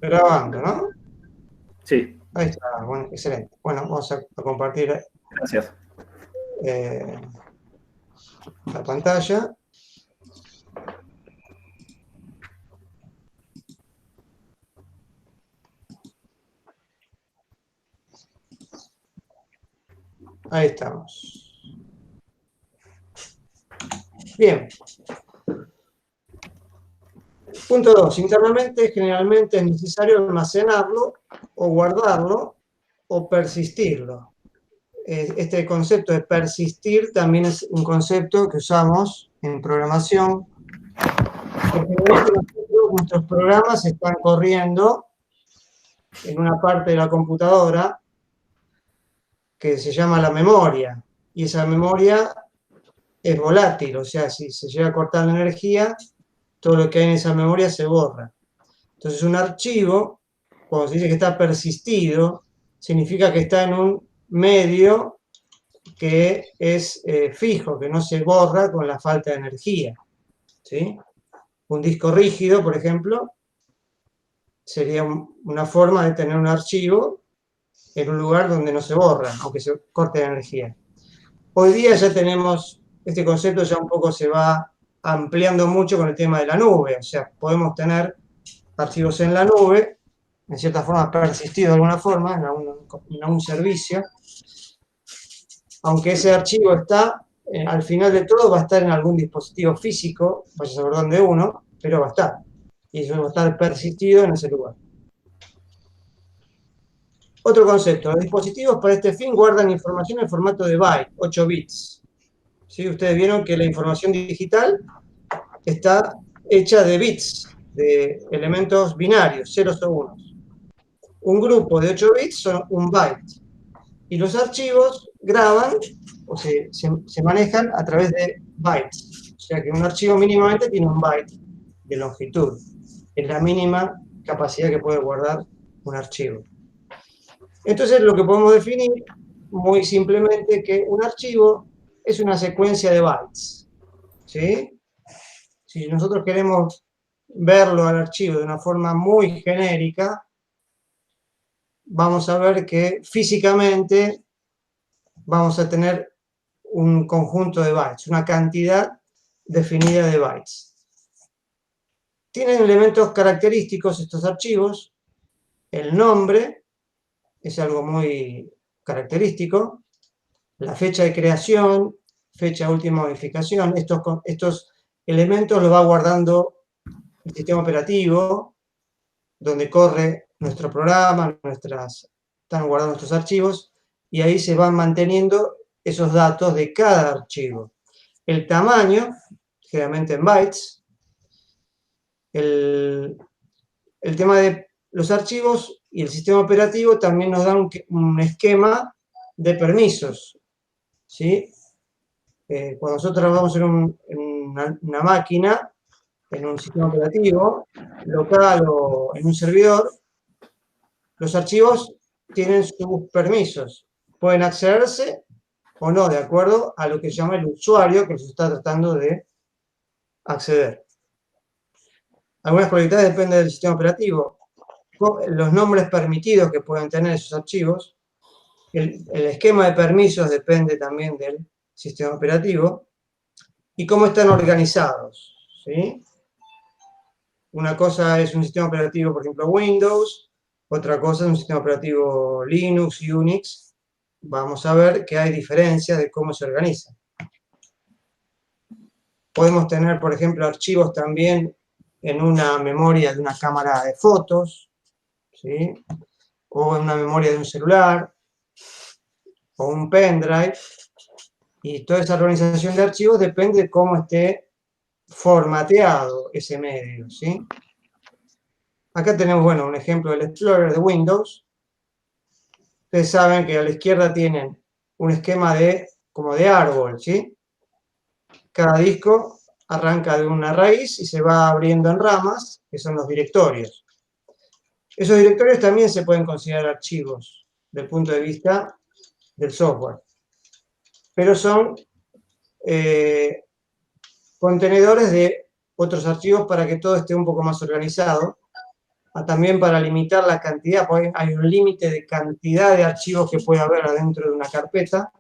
Grabando, ¿no? Sí, Ahí está, bueno, excelente. Bueno, vamos a compartir gracias. eh, la pantalla. Ahí estamos. Bien. Punto 2. Internamente, generalmente es necesario almacenarlo o guardarlo o persistirlo. Este concepto de persistir también es un concepto que usamos en programación, porque generalmente nuestros programas están corriendo en una parte de la computadora que se llama la memoria, y esa memoria es volátil, o sea, si se llega a cortar la energía, todo lo que hay en esa memoria se borra. Entonces, un archivo, cuando se dice que está persistido, significa que está en un medio que es fijo, que no se borra con la falta de energía. ¿Sí? Un disco rígido, por ejemplo, sería una forma de tener un archivo en un lugar donde no se borra, aunque se corte la energía. Hoy día ya tenemos, este concepto ya un poco se va ampliando mucho con el tema de la nube, o sea, podemos tener archivos en la nube, en cierta forma persistido de alguna forma, en algún servicio, aunque ese archivo está, al final de todo, va a estar en algún dispositivo físico, vaya a saber dónde uno, pero va a estar. Y eso va a estar persistido en ese lugar. Otro concepto, los dispositivos para este fin guardan información en formato de byte, 8 bits. ¿Sí? Ustedes vieron que la información digital está hecha de bits, de elementos binarios, ceros o unos. Un grupo de 8 bits son un byte. Y los archivos graban o se manejan a través de bytes. O sea que un archivo mínimamente tiene un byte de longitud. Es la mínima capacidad que puede guardar un archivo. Entonces lo que podemos definir muy simplemente que un archivo es una secuencia de bytes. ¿Sí? Si nosotros queremos verlo al archivo de una forma muy genérica, vamos a ver que físicamente vamos a tener un conjunto de bytes, una cantidad definida de bytes. Tienen elementos característicos estos archivos. El nombre es algo muy característico. La fecha de creación, fecha de última modificación. Estos elementos los va guardando el sistema operativo, donde corre nuestro programa, están guardados nuestros archivos, y ahí se van manteniendo esos datos de cada archivo. El tamaño, generalmente en bytes, el tema de los archivos y el sistema operativo también nos dan un esquema de permisos. ¿Sí? Cuando nosotros trabajamos en una máquina, en un sistema operativo local o en un servidor, los archivos tienen sus permisos. Pueden accederse o no, de acuerdo a lo que se llama el usuario que se está tratando de acceder. Algunas cualidades dependen del sistema operativo. Los nombres permitidos que pueden tener esos archivos. El esquema de permisos depende también del sistema operativo. Y cómo están organizados. ¿Sí? Una cosa es un sistema operativo, por ejemplo, Windows. Otra cosa es un sistema operativo Linux, Unix. Vamos a ver que hay diferencias de cómo se organiza. Podemos tener, por ejemplo, archivos también en una memoria de una cámara de fotos, ¿sí? O en una memoria de un celular, o un pendrive. Y toda esa organización de archivos depende de cómo esté formateado ese medio, ¿sí? Acá tenemos, bueno, un ejemplo del Explorer de Windows. Ustedes saben que a la izquierda tienen un esquema como de árbol, ¿sí? Cada disco arranca de una raíz y se va abriendo en ramas, que son los directorios. Esos directorios también se pueden considerar archivos desde el punto de vista del software, pero son contenedores de otros archivos para que todo esté un poco más organizado. también para limitar la cantidad, porque hay un límite de cantidad de archivos que puede haber adentro de una carpeta,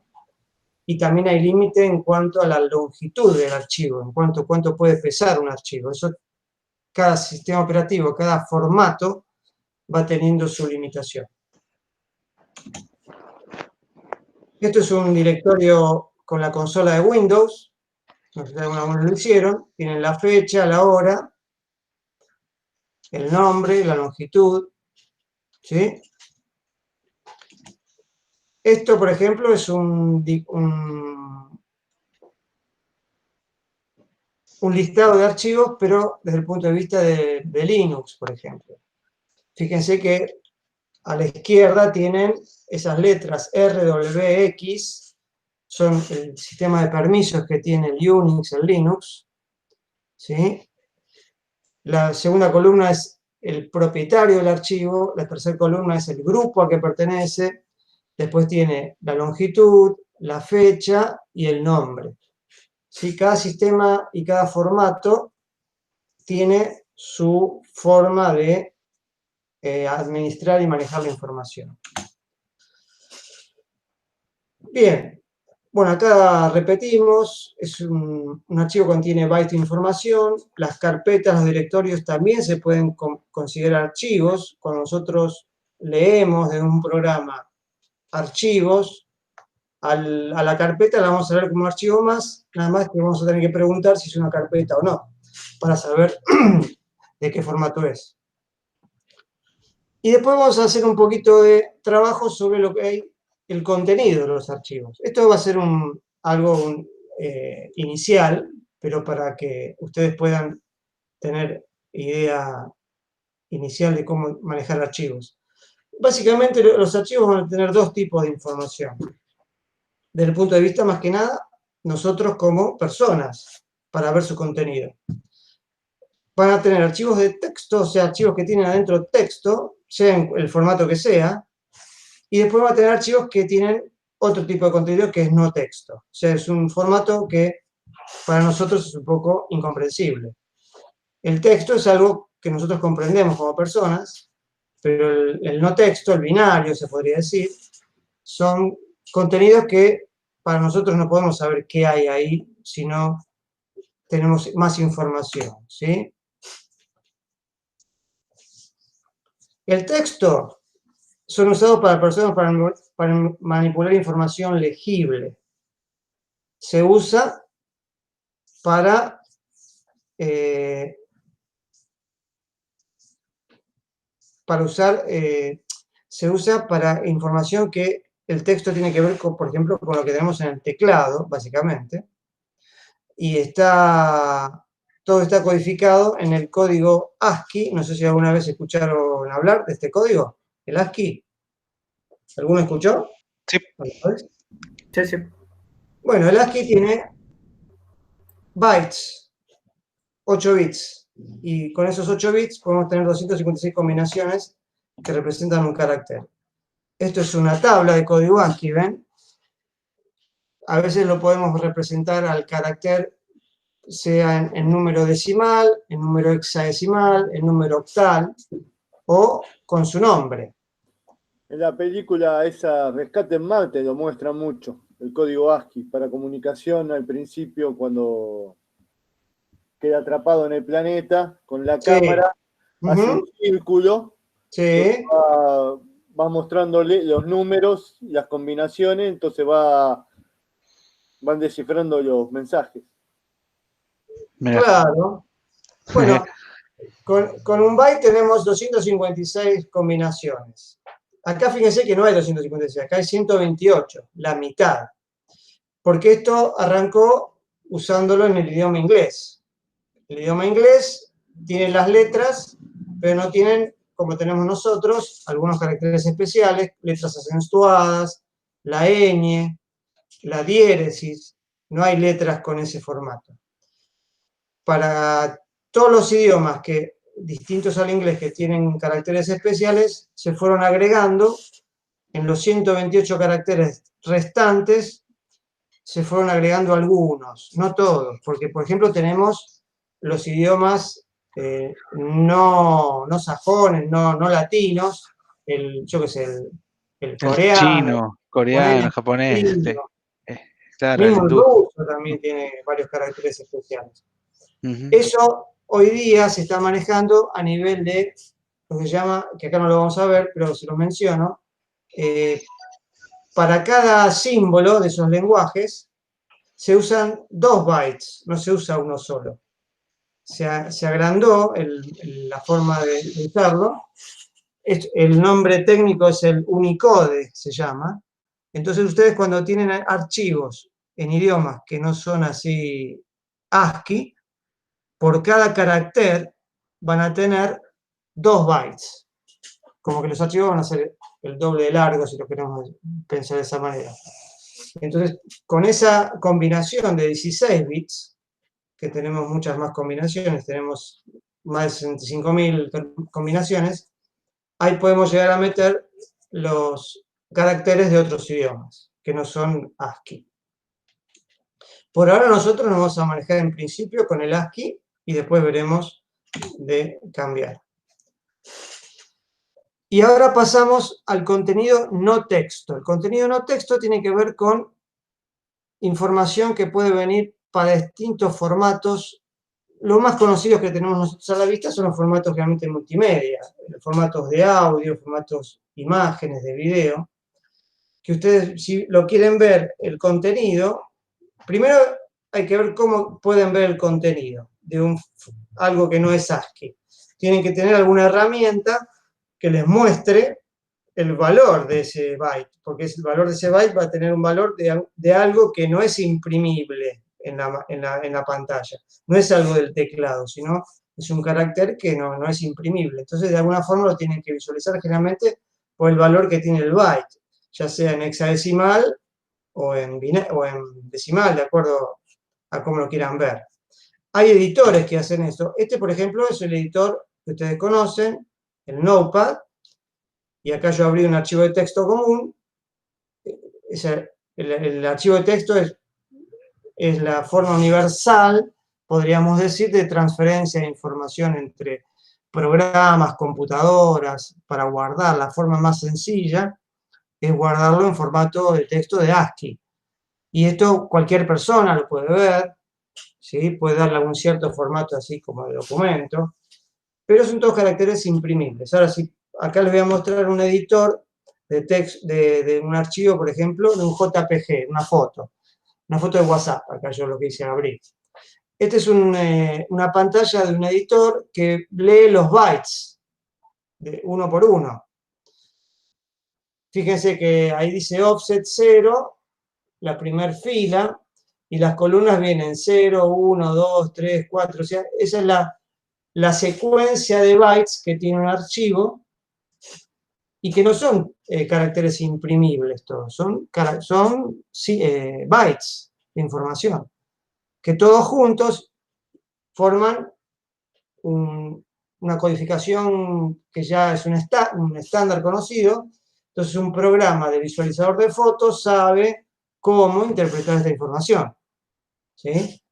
y también hay límite en cuanto a la longitud del archivo, en cuanto a cuánto puede pesar un archivo. Eso, cada sistema operativo, cada formato va teniendo su limitación. Esto es un directorio con la consola de Windows, no sé si algunos lo hicieron, tienen la fecha, la hora, el nombre, la longitud, ¿sí? Esto, por ejemplo, es un listado de archivos, pero desde el punto de vista de Linux, por ejemplo. Fíjense que a la izquierda tienen esas letras R, W, X, son el sistema de permisos que tiene el Unix, el Linux, ¿sí? La segunda columna es el propietario del archivo, la tercera columna es el grupo al que pertenece, después tiene la longitud, la fecha y el nombre. ¿Sí? Cada sistema y cada formato tiene su forma de administrar y manejar la información. Bien, bueno, acá repetimos, es un archivo que contiene bytes de información, las carpetas, los directorios también se pueden considerar archivos. Cuando nosotros leemos de un programa archivos, a la carpeta la vamos a ver como un archivo más, nada más que vamos a tener que preguntar si es una carpeta o no, para saber de qué formato es. Y después vamos a hacer un poquito de trabajo sobre lo que hay, el contenido de los archivos. Esto va a ser algo inicial, pero para que ustedes puedan tener idea inicial de cómo manejar archivos. Básicamente los archivos van a tener dos tipos de información. Desde el punto de vista, más que nada, nosotros como personas, para ver su contenido. Van a tener archivos de texto, o sea, archivos que tienen adentro texto, sea en el formato que sea, y después va a tener archivos que tienen otro tipo de contenido que es no texto. O sea, es un formato que para nosotros es un poco incomprensible. El texto es algo que nosotros comprendemos como personas, pero el no texto, el binario se podría decir, son contenidos que para nosotros no podemos saber qué hay ahí, si no tenemos más información, ¿sí? El texto son usados para personas para manipular información legible. Se usa para se usa para información que el texto tiene que ver con, por ejemplo, con lo que tenemos en el teclado, básicamente, y todo está codificado en el código ASCII. No sé si alguna vez escucharon hablar de este código, el ASCII. ¿Alguno escuchó? Sí. Sí, sí. Bueno, el ASCII tiene bytes, 8 bits, y con esos 8 bits podemos tener 256 combinaciones que representan un carácter. Esto es una tabla de código ASCII, ¿ven? A veces lo podemos representar al carácter, sea en número decimal, en número hexadecimal, en número octal, o con su nombre. En la película esa Rescate en Marte lo muestra mucho, el código ASCII, para comunicación al principio cuando queda atrapado en el planeta, con la cámara, hace un círculo, sí. va mostrándole los números, las combinaciones, entonces van descifrando los mensajes. Mira. Claro. Bueno, con un byte tenemos 256 combinaciones. Acá fíjense que no hay 256, acá hay 128, la mitad. Porque esto arrancó usándolo en el idioma inglés. El idioma inglés tiene las letras, pero no tienen, como tenemos nosotros, algunos caracteres especiales, letras acentuadas, la ñ, la diéresis. No hay letras con ese formato. Para todos los idiomas distintos al inglés que tienen caracteres especiales, se fueron agregando en los 128 caracteres restantes, se fueron agregando algunos, no todos, porque por ejemplo tenemos los idiomas no sajones, no latinos, yo qué sé, el El coreano, chino, coreano, ponele japonés, sí. indio, Claro, el mismo el hindú. ruso también tiene varios caracteres especiales. Ujú. Eso hoy día se está manejando a nivel de lo que se llama, que acá no lo vamos a ver, pero se lo menciono, para cada símbolo de esos lenguajes se usan 2 bytes, no se usa uno solo. Se agrandó la forma de usarlo. El nombre técnico es el Unicode, se llama. Entonces ustedes cuando tienen archivos en idiomas que no son así ASCII, por cada carácter van a tener 2 bytes. Como que los archivos van a ser el doble de largos, si lo queremos pensar de esa manera. Entonces, con esa combinación de 16 bits, que tenemos muchas más combinaciones, tenemos más de 65.000 combinaciones, ahí podemos llegar a meter los caracteres de otros idiomas, que no son ASCII. Por ahora nosotros nos vamos a manejar en principio con el ASCII y después veremos de cambiar. Y ahora pasamos al contenido no texto. El contenido no texto tiene que ver con información que puede venir para distintos formatos. Los más conocidos que tenemos nosotros a la vista son los formatos realmente multimedia, formatos de audio, formatos de imágenes, de video, que ustedes, si lo quieren ver el contenido, primero hay que ver cómo pueden ver el contenido de algo que no es ASCII. Tienen que tener alguna herramienta que les muestre el valor de ese byte, porque el valor de ese byte va a tener un valor de algo que no es imprimible en la pantalla. No es algo del teclado, sino es un carácter que no es imprimible. Entonces, de alguna forma lo tienen que visualizar generalmente por el valor que tiene el byte, ya sea en hexadecimal o en decimal, de acuerdo a cómo lo quieran ver. Hay editores que hacen eso. Este, por ejemplo, es el editor que ustedes conocen, el Notepad, y acá yo abrí un archivo de texto común. El archivo de texto es la forma universal, podríamos decir, de transferencia de información entre programas, computadoras, para guardar. La forma más sencilla es guardarlo en formato de texto de ASCII. Y esto cualquier persona lo puede ver, ¿sí? Puede darle algún cierto formato así como de documento, pero son todos caracteres imprimibles. Ahora, si acá les voy a mostrar un editor de texto, de un archivo, por ejemplo, de un JPG, una foto de WhatsApp, acá yo lo que hice abrir. Esta es una pantalla de un editor que lee los bytes, uno por uno. Fíjense que ahí dice offset 0, la primera fila, y las columnas vienen 0, 1, 2, 3, 4, o sea, esa es la secuencia de bytes que tiene un archivo y que no son caracteres imprimibles todos, son bytes de información, que todos juntos forman una codificación que ya es un estándar conocido. Entonces un programa de visualizador de fotos sabe cómo interpretar esta información, ¿sí?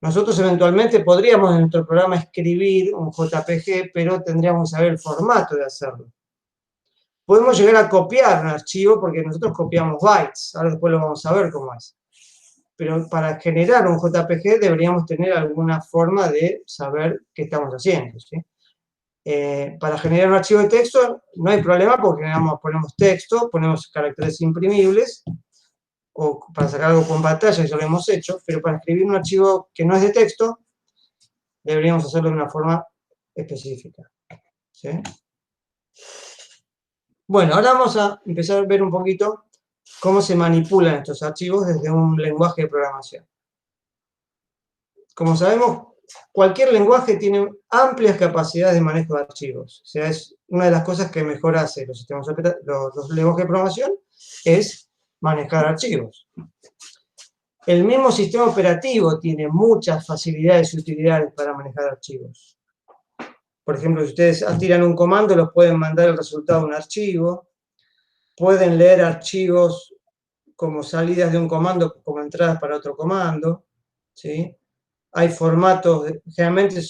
Nosotros eventualmente podríamos en nuestro programa escribir un JPG, pero tendríamos que saber el formato de hacerlo. Podemos llegar a copiar un archivo porque nosotros copiamos bytes, ahora después lo vamos a ver cómo es. Pero para generar un JPG deberíamos tener alguna forma de saber qué estamos haciendo, ¿sí? Para generar un archivo de texto no hay problema porque ponemos texto, ponemos caracteres imprimibles, o para sacar algo con pantalla, ya lo hemos hecho, pero para escribir un archivo que no es de texto, deberíamos hacerlo de una forma específica, ¿sí? Bueno, ahora vamos a empezar a ver un poquito cómo se manipulan estos archivos desde un lenguaje de programación. Como sabemos, cualquier lenguaje tiene amplias capacidades de manejo de archivos. O sea, es una de las cosas que mejor hace los lenguajes de programación es manejar archivos. El mismo sistema operativo tiene muchas facilidades y utilidades para manejar archivos. Por ejemplo, si ustedes tiran un comando, los pueden mandar el resultado a un archivo, pueden leer archivos como salidas de un comando, como entradas para otro comando, ¿sí? Hay formatos, generalmente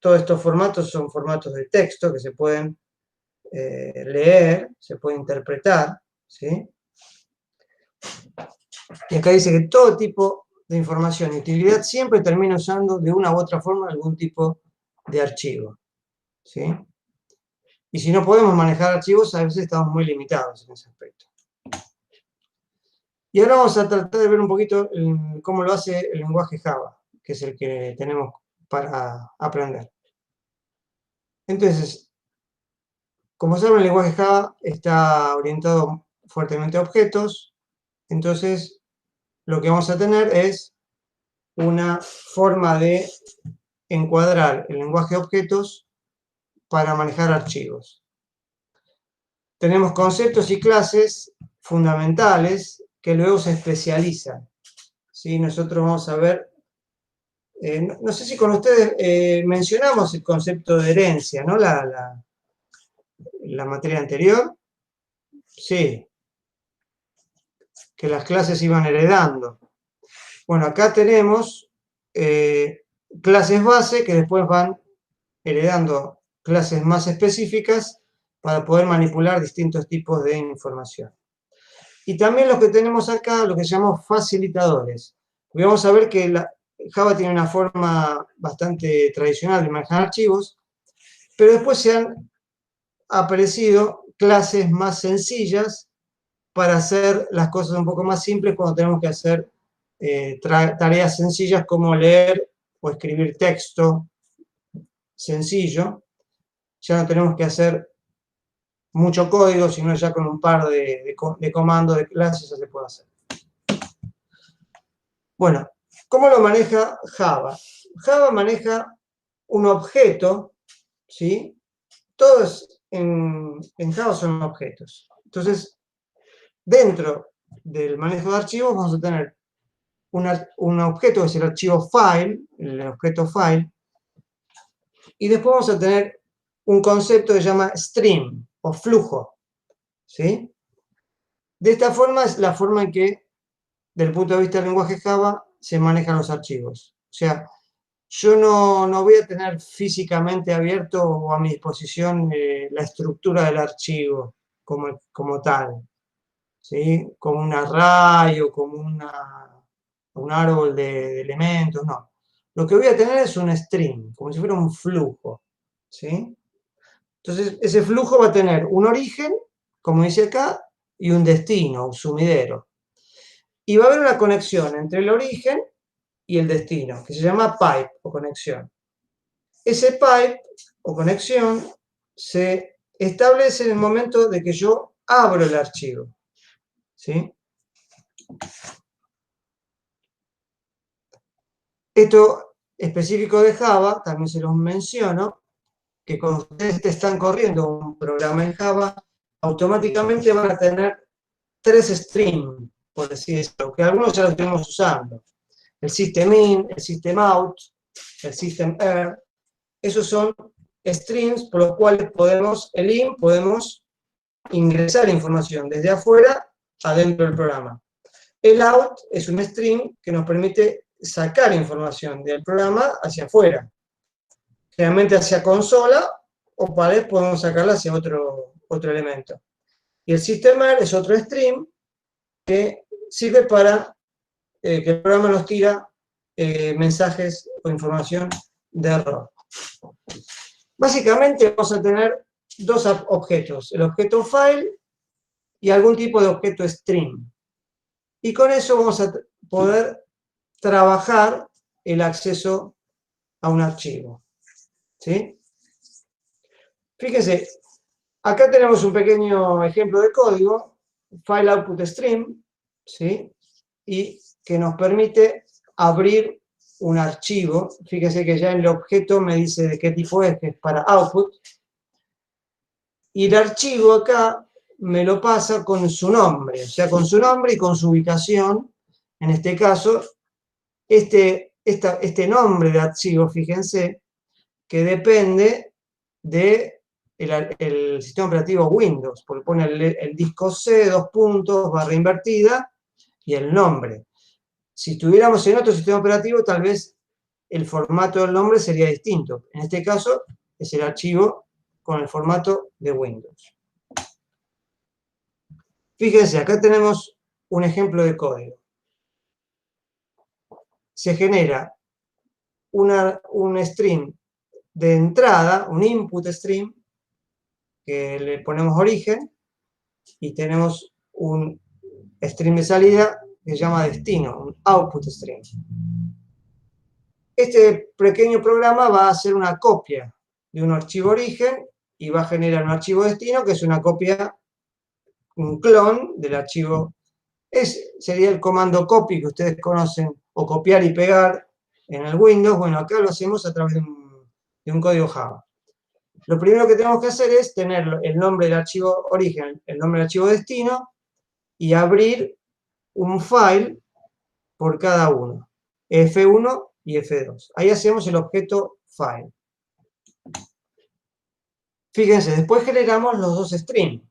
todos estos formatos son formatos de texto que se pueden leer, se pueden interpretar, ¿sí? Y acá dice que todo tipo de información y utilidad siempre termina usando de una u otra forma algún tipo de archivo, ¿sí? Y si no podemos manejar archivos, a veces estamos muy limitados en ese aspecto. Y ahora vamos a tratar de ver un poquito cómo lo hace el lenguaje Java, que es el que tenemos para aprender. Entonces, como saben, el lenguaje Java está orientado fuertemente a objetos. Entonces, lo que vamos a tener es una forma de encuadrar el lenguaje de objetos para manejar archivos. Tenemos conceptos y clases fundamentales que luego se especializan, ¿sí? Nosotros vamos a ver, no sé si con ustedes mencionamos el concepto de herencia, ¿no? La materia anterior. Sí, que las clases iban heredando. Bueno, acá tenemos clases base que después van heredando clases más específicas para poder manipular distintos tipos de información. Y también lo que tenemos acá, lo que llamamos facilitadores. Y vamos a ver que Java tiene una forma bastante tradicional de manejar archivos, pero después se han aparecido clases más sencillas para hacer las cosas un poco más simples cuando tenemos que hacer tareas sencillas como leer o escribir texto sencillo. Ya no tenemos que hacer mucho código, sino ya con un par de comandos de clases ya se puede hacer. Bueno, ¿cómo lo maneja Java? Java maneja un objeto, ¿sí? Todos en Java son objetos. Entonces, dentro del manejo de archivos vamos a tener un objeto que es el archivo file, el objeto file, y después vamos a tener un concepto que se llama stream o flujo, ¿sí? De esta forma es la forma en que, desde el punto de vista del lenguaje Java, se manejan los archivos. O sea, yo no voy a tener físicamente abierto o a mi disposición la estructura del archivo como tal, ¿sí? Como un array o como un árbol de elementos, no. Lo que voy a tener es un stream, como si fuera un flujo, ¿sí? Entonces, ese flujo va a tener un origen, como dice acá, y un destino, un sumidero. Y va a haber una conexión entre el origen y el destino, que se llama pipe o conexión. Ese pipe o conexión se establece en el momento de que yo abro el archivo, ¿sí? Esto específico de Java, también se los menciono, que cuando ustedes están corriendo un programa en Java, automáticamente van a tener 3 streams, por decir decirlo, que algunos ya los tenemos usando. El system in, el system out, el system err, esos son streams por los cuales el in podemos ingresar información desde afuera adentro del programa. El out es un stream que nos permite sacar información del programa hacia afuera, generalmente hacia consola, o para vez podemos sacarla hacia otro elemento. Y el system err es otro stream que sirve para que el programa nos tira mensajes o información de error. Básicamente vamos a tener dos objetos, el objeto file y algún tipo de objeto string. Y con eso vamos a poder trabajar el acceso a un archivo, ¿sí? Fíjense, acá tenemos un pequeño ejemplo de código, file output stream, ¿sí? Y que nos permite abrir un archivo. Fíjense que ya en el objeto me dice de qué tipo es, que es para output. Y el archivo acá me lo pasa con su nombre, o sea, con su nombre y con su ubicación. En este caso, este nombre de archivo, fíjense, que depende del sistema operativo Windows, porque pone el disco C, /, invertida, y el nombre. Si estuviéramos en otro sistema operativo, tal vez el formato del nombre sería distinto. En este caso, es el archivo con el formato de Windows. Fíjense, acá tenemos un ejemplo de código. Se genera un stream de entrada, un input stream, que le ponemos origen, y tenemos un stream de salida que se llama destino, un output stream. Este pequeño programa va a hacer una copia de un archivo origen y va a generar un archivo destino que es una copia, un clon del archivo. Sería el comando copy que ustedes conocen, o copiar y pegar en el Windows. Bueno, acá lo hacemos a través de un código Java. Lo primero que tenemos que hacer es tener el nombre del archivo origen, el nombre del archivo destino, y abrir un file por cada uno, F1 y F2. Ahí hacemos el objeto file. Fíjense, después generamos los dos streams.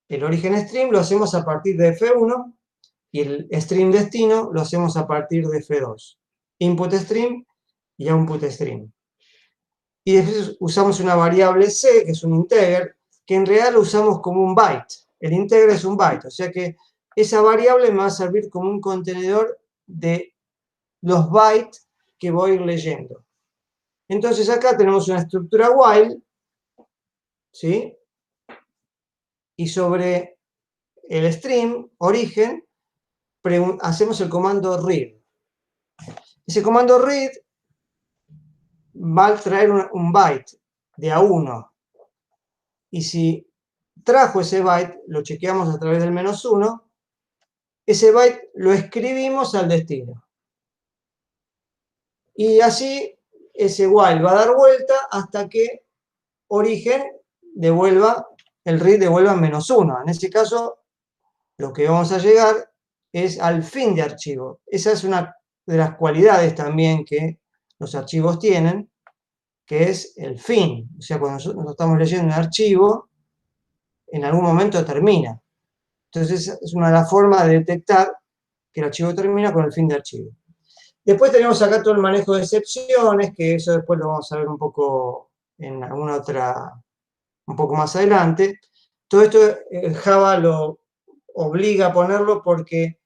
El origen stream lo hacemos a partir de F1 y el stream destino lo hacemos a partir de F2. Input stream y output stream. Y después usamos una variable C, que es un integer, que en realidad lo usamos como un byte. El integer es un byte, o sea que esa variable me va a servir como un contenedor de los bytes que voy a ir leyendo. Entonces acá tenemos una estructura while, ¿sí? Y sobre el stream, origen, hacemos el comando read. Ese comando read va a traer un byte de A1. Y si trajo ese byte, lo chequeamos a través del -1, ese byte lo escribimos al destino. Y así ese while va a dar vuelta hasta que origen devuelva, el read devuelva -1. En ese caso, lo que vamos a llegar es al fin de archivo. Esa es una de las cualidades también que los archivos tienen, que es el fin. O sea, cuando nosotros estamos leyendo un archivo, en algún momento termina. Entonces, es una de las formas de detectar que el archivo termina con el fin de archivo. Después tenemos acá todo el manejo de excepciones, que eso después lo vamos a ver un poco en alguna otra, un poco más adelante. Todo esto Java lo obliga a ponerlo porque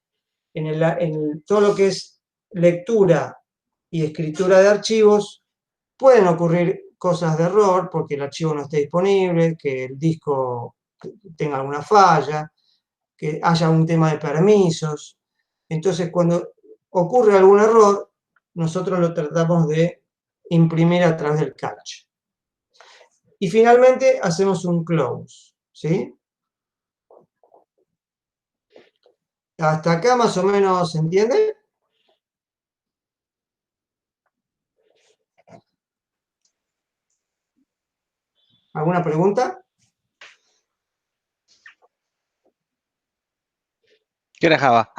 en todo lo que es lectura y escritura de archivos pueden ocurrir cosas de error porque el archivo no esté disponible, que el disco tenga alguna falla, que haya un tema de permisos. Entonces, cuando ocurre algún error, nosotros lo tratamos de imprimir a través del catch. Y finalmente hacemos un close, ¿sí? ¿Hasta acá más o menos se entiende? ¿Alguna pregunta? ¿Qué era Java?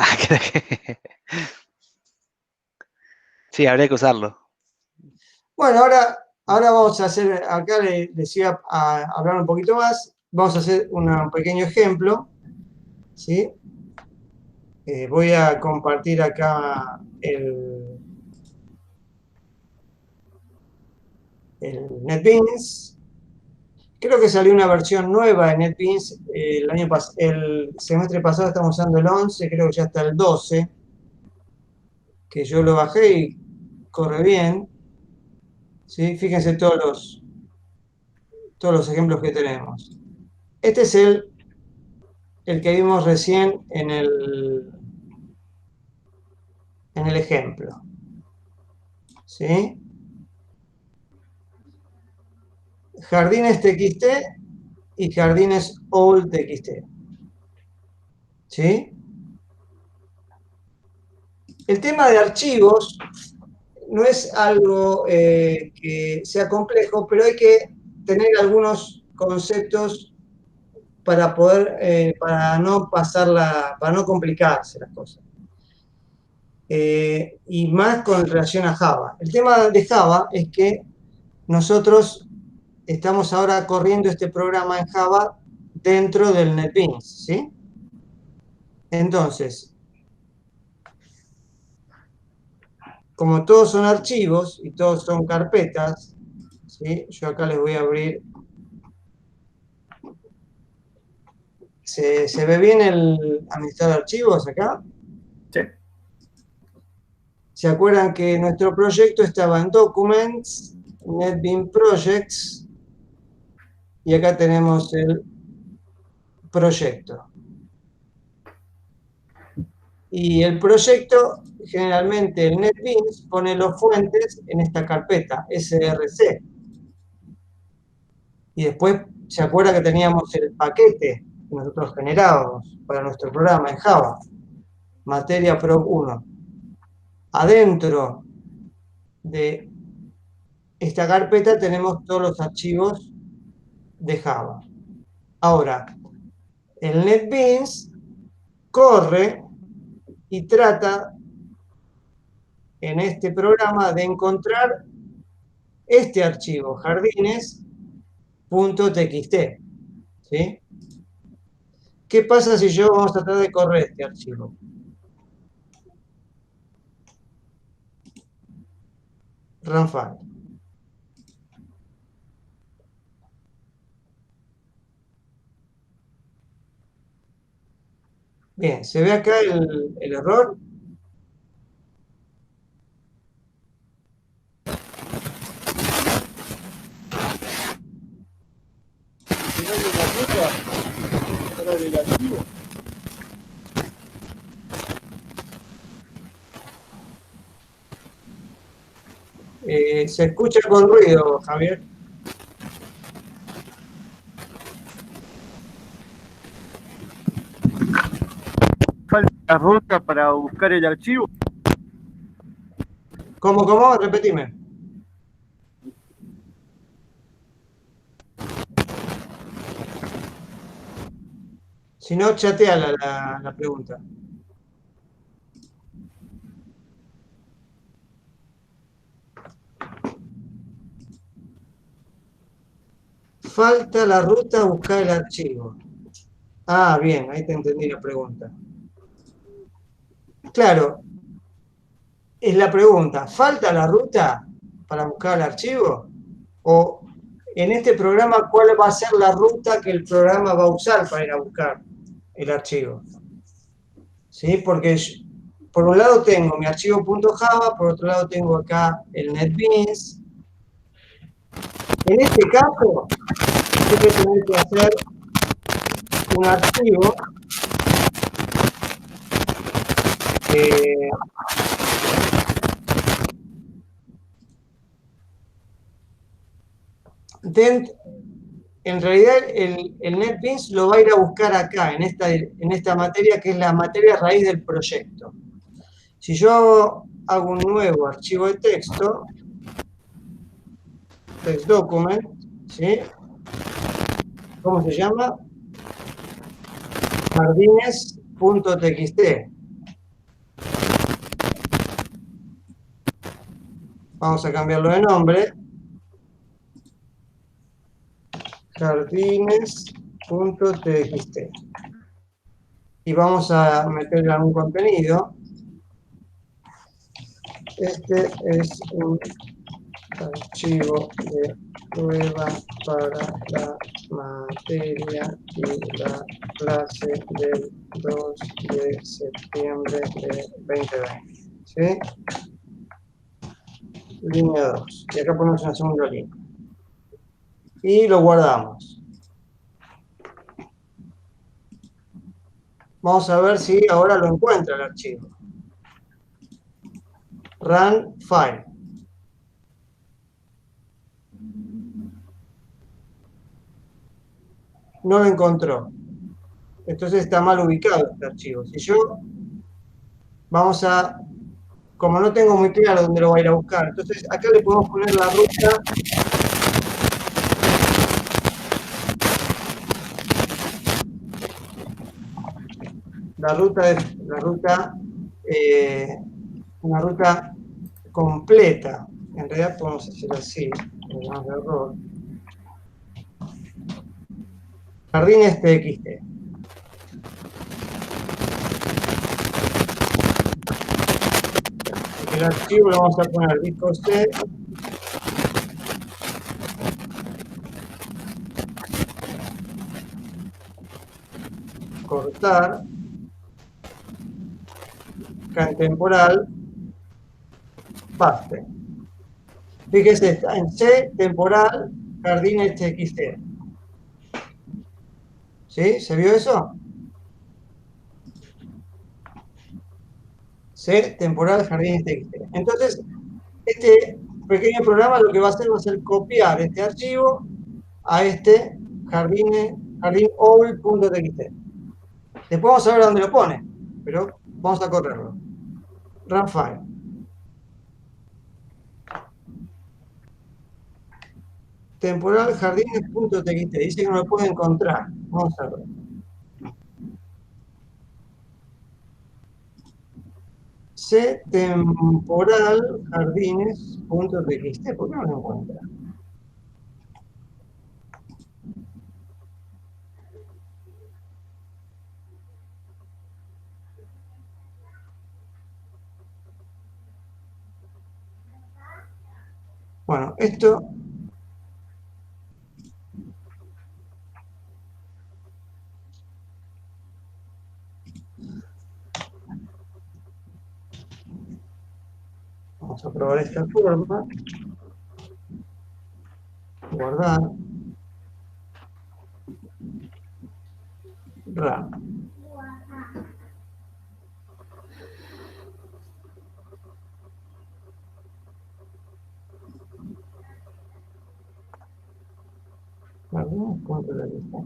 Sí, habría que usarlo. Bueno, ahora vamos a hacer, acá les iba a hablar un poquito más, vamos a hacer un pequeño ejemplo, ¿sí? Voy a compartir acá el NetBeans. Creo que salió una versión nueva de NetBeans el semestre pasado, estamos usando el 11, creo que ya está el 12, que yo lo bajé y corre bien. ¿Sí? Fíjense todos los ejemplos que tenemos. Este es el que vimos recién en el ejemplo. ¿Sí? Jardines TXT y jardines old TXT. ¿Sí? El tema de archivos no es algo que sea complejo, pero hay que tener algunos conceptos para poder, para no complicarse las cosas. Y más con relación a Java. El tema de Java es que nosotros estamos ahora corriendo este programa en Java dentro del NetBeans, ¿sí? Entonces, como todos son archivos y todos son carpetas, ¿sí? Yo acá les voy a abrir. ¿Se ve bien el administrador de archivos acá? Sí. ¿Se acuerdan que nuestro proyecto estaba en Documents, NetBeans Projects, y acá tenemos el proyecto? Y el proyecto, generalmente el NetBeans pone los fuentes en esta carpeta, src. Y después, ¿se acuerda que teníamos el paquete que nosotros generábamos para nuestro programa en Java? Materia Prop 1. Adentro de esta carpeta tenemos todos los archivos de Java. Ahora, el NetBeans corre y trata en este programa de encontrar este archivo, jardines.txt. ¿Sí? ¿Qué pasa si yo vamos a tratar de correr este archivo? Run file. Bien, ¿se ve acá el error? Si no hay una ruta para el archivo. Se escucha con ruido, Javier. Falta la ruta para buscar el archivo. ¿Cómo? Repetime. Si no, chatea la pregunta. Falta la ruta a buscar el archivo. Ah, bien, ahí te entendí la pregunta. Claro, es la pregunta, ¿falta la ruta para buscar el archivo? O en este programa, ¿cuál va a ser la ruta que el programa va a usar para ir a buscar el archivo? ¿Sí? Porque por un lado tengo mi archivo .java, por otro lado tengo acá el NetBeans. En este caso, yo voy a tener que hacer un archivo en realidad el NetBeans lo va a ir a buscar acá, en esta materia que es la materia raíz del proyecto. Si yo hago un nuevo archivo de texto, text document, ¿sí? ¿Cómo se llama? Jardines.txt. Vamos a cambiarlo de nombre. Jardines.txt. Y vamos a meterle algún contenido. Este es un archivo de prueba para la materia y la clase del 2 de septiembre de 2020. ¿Sí? Línea 2. Y acá ponemos una segunda línea. Y lo guardamos. Vamos a ver si ahora lo encuentra el archivo. Run file. No lo encontró. Entonces está mal ubicado este archivo. Si yo, como no tengo muy claro dónde lo va a ir a buscar, entonces acá le podemos poner la ruta. Una ruta completa. En realidad podemos hacer así, más de error. Jardines.txt. el archivo lo vamos a poner disco C. Cortar. Acá en temporal. Paste. Fíjese, está en C, temporal, jardines TXT. ¿Sí? ¿Se vio eso? C, temporal, jardines TXT. Entonces, este pequeño programa lo que va a hacer copiar este archivo a este jardinowl.txt. Después vamos a ver dónde lo pone, pero vamos a correrlo. Run file. Temporal jardines.txt. Dice que no lo puede encontrar. Vamos a ver. C temporal jardines.txt. ¿Por qué no lo encuentra? Bueno, esto vamos a probar esta forma. Guardar. Run. Punto de vista.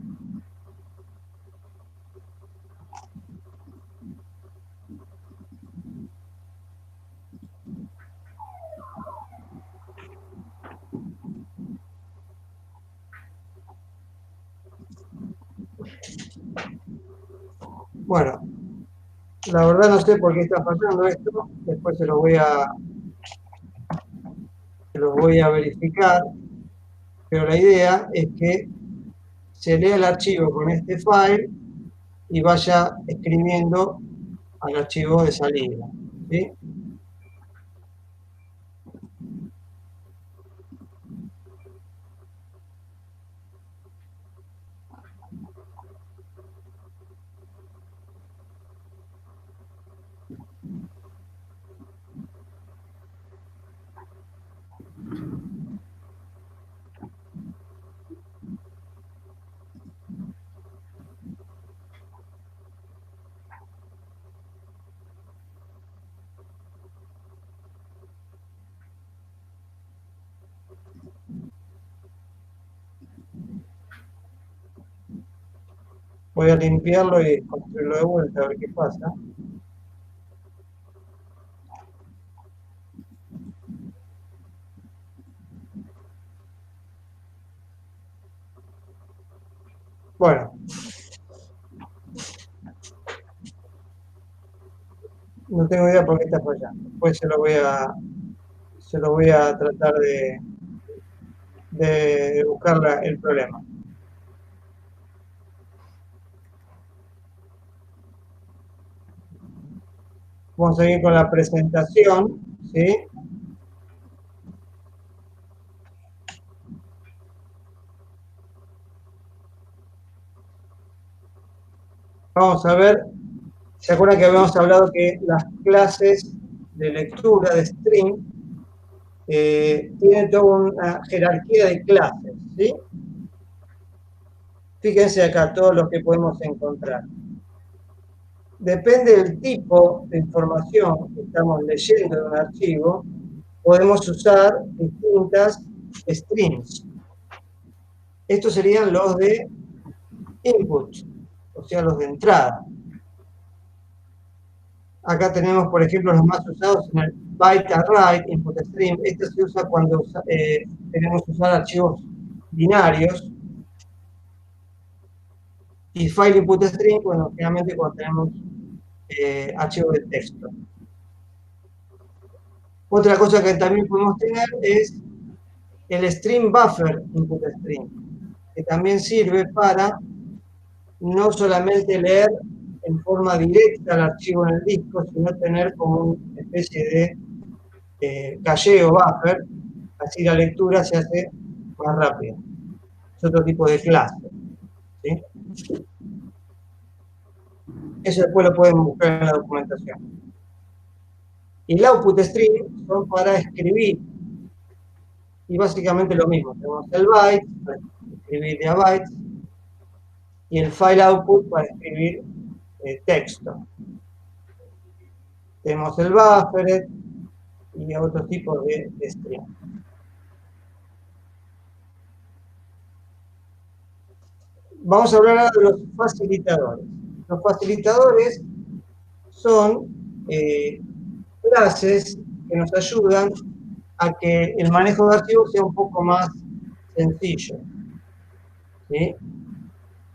Bueno, la verdad no sé por qué está fallando esto. Después se lo voy a verificar. Pero la idea es que se lea el archivo con este file y vaya escribiendo al archivo de salida. ¿Sí? Voy a limpiarlo y construirlo de vuelta a ver qué pasa. Bueno. No tengo idea por qué está fallando. Después se lo voy a tratar de buscar el problema. Vamos a seguir con la presentación, ¿sí? Vamos a ver, ¿se acuerdan que habíamos hablado que las clases de lectura de string tienen toda una jerarquía de clases, ¿sí? Fíjense acá todos los que podemos encontrar. Depende del tipo de información que estamos leyendo de un archivo, podemos usar distintas strings. Estos serían los de input, o sea, los de entrada. Acá tenemos, por ejemplo, los más usados en el byte array, input stream. Esto se usa cuando queremos usar archivos binarios. Y file input string, bueno, generalmente cuando tenemos archivos de texto. Otra cosa que también podemos tener es el stream buffer input string, que también sirve para no solamente leer en forma directa el archivo en el disco, sino tener como una especie de caché o buffer, así la lectura se hace más rápida. Es otro tipo de clase, ¿sí? Eso después lo pueden buscar en la documentación. Y el output stream son para escribir. Y básicamente lo mismo. Tenemos el byte para escribir de a bytes y el file output para escribir texto. Tenemos el buffer y otros tipos de stream. Vamos a hablar ahora de los facilitadores. Los facilitadores son clases que nos ayudan a que el manejo de archivos sea un poco más sencillo, ¿sí?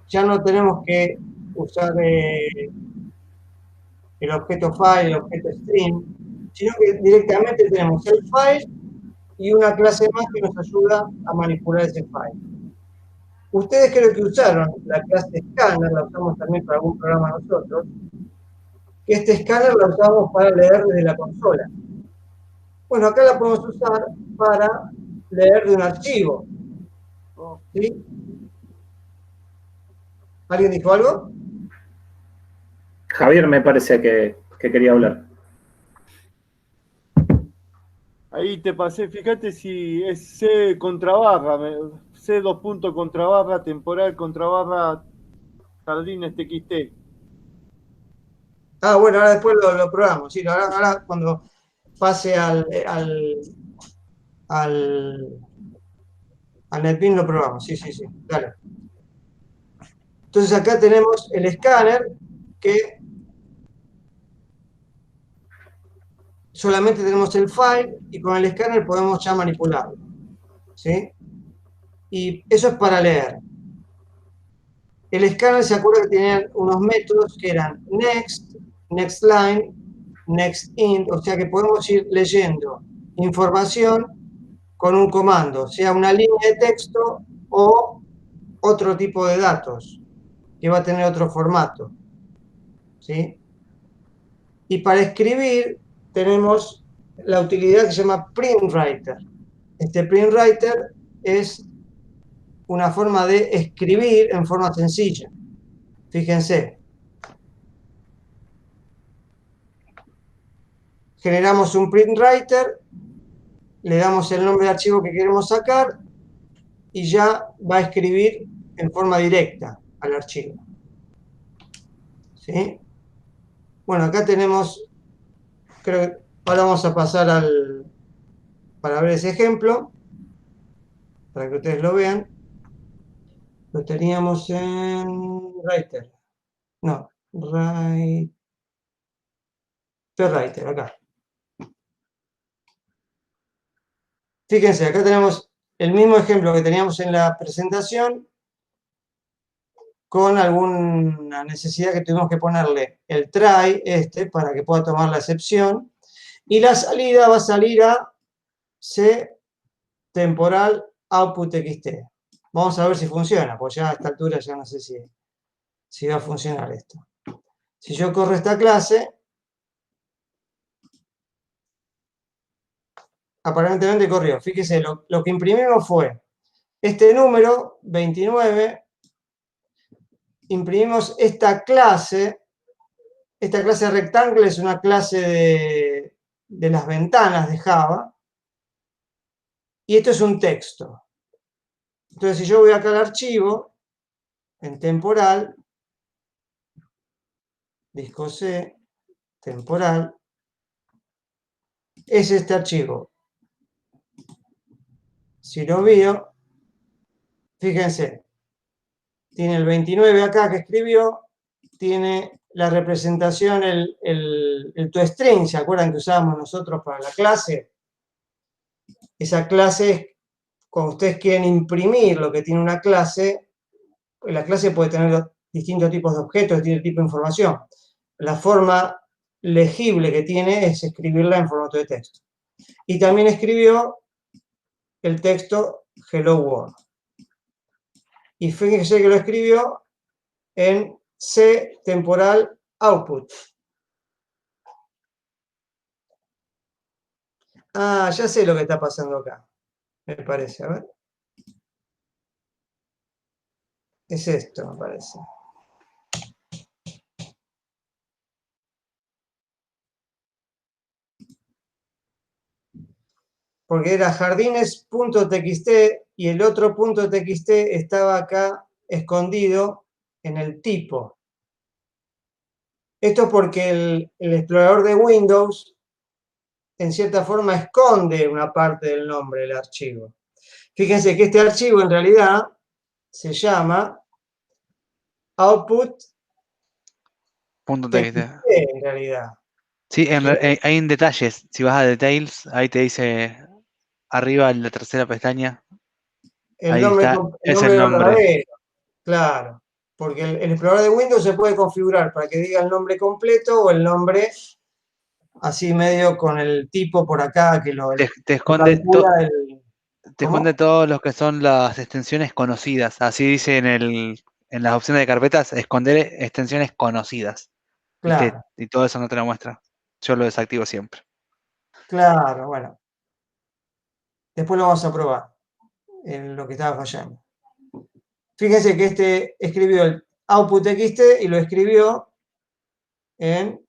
Ya no tenemos que usar el objeto file, el objeto stream, sino que directamente tenemos el file y una clase más que nos ayuda a manipular ese file. Ustedes creo que usaron la clase scanner, la usamos también para algún programa nosotros, que este escáner la usamos para leer desde la consola. Bueno, acá la podemos usar para leer de un archivo. ¿Sí? ¿Alguien dijo algo? Javier me parece que quería hablar. Ahí te pasé, fíjate si es C contra barra, C 2 puntos contra barra, temporal contra barra, jardines TXT. Ah, bueno, ahora después lo probamos. Sí, ahora cuando pase al NetBeans lo probamos. Sí, sí, sí. Dale. Entonces acá tenemos el escáner que solamente tenemos el file y con el escáner podemos ya manipularlo. ¿Sí? Y eso es para leer. El escáner se acuerda que tenían unos métodos que eran next, next line, next int, o sea que podemos ir leyendo información con un comando, sea una línea de texto o otro tipo de datos, que va a tener otro formato. ¿Sí? Y para escribir tenemos la utilidad que se llama PrintWriter. Este PrintWriter es una forma de escribir en forma sencilla. Fíjense. Generamos un PrintWriter, le damos el nombre de archivo que queremos sacar y ya va a escribir en forma directa al archivo. ¿Sí? Bueno, acá tenemos, creo que ahora vamos a pasar para ver ese ejemplo, para que ustedes lo vean. Lo teníamos en Writer. No, Writer, acá. Fíjense, acá tenemos el mismo ejemplo que teníamos en la presentación, con alguna necesidad que tuvimos que ponerle el try para que pueda tomar la excepción, y la salida va a salir a C temporal output txt. Vamos a ver si funciona, pues ya a esta altura ya no sé si va a funcionar esto. Si yo corro esta clase, aparentemente corrió. Fíjese, lo que imprimimos fue este número, 29, imprimimos esta clase rectangle es una clase de las ventanas de Java, y esto es un texto. Entonces, si yo voy acá al archivo, en temporal, disco C, temporal, es este archivo. Si lo veo, fíjense, tiene el 29 acá que escribió, tiene la representación, el toString, ¿se acuerdan que usábamos nosotros para la clase? Esa clase es, cuando ustedes quieren imprimir lo que tiene una clase, la clase puede tener distintos tipos de objetos, distintos tipos de información. La forma legible que tiene es escribirla en formato de texto. Y también escribió el texto Hello World. Y fíjense que lo escribió en C temporal output. Ah, ya sé lo que está pasando acá, me parece. A ver. Es esto, me parece. Porque era jardines.txt y el otro .txt estaba acá escondido en el tipo. Esto porque el explorador de Windows en cierta forma esconde una parte del nombre del archivo. Fíjense que este archivo en realidad se llama output.txt .txt. en realidad. Sí, ¿Sí? hay en detalles. Si vas a details, ahí te dice arriba en la tercera pestaña. El Ahí nombre, está, el es nombre el nombre. verdadero, claro. Porque el explorador de Windows se puede configurar para que diga el nombre completo o el nombre así medio con el tipo por acá que lo Te esconde, calcula el... te esconde ¿Cómo? todos los que son las extensiones conocidas. Así dice en las opciones de carpetas, esconder extensiones conocidas. Claro, Y todo eso no te lo muestra. Yo lo desactivo siempre. claro, bueno. Después lo vamos a probar en lo que estaba fallando. Fíjense que este escribió el output.txt y lo escribió en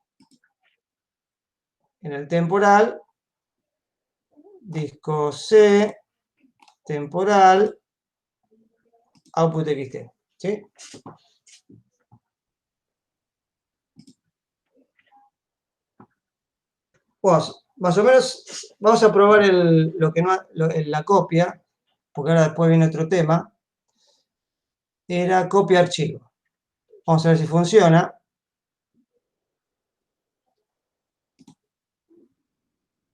el temporal, disco C, temporal, output.txt. ¿Sí? Bueno, más o menos vamos a probar la copia, porque ahora después viene otro tema. Era copia archivo. Vamos a ver si funciona.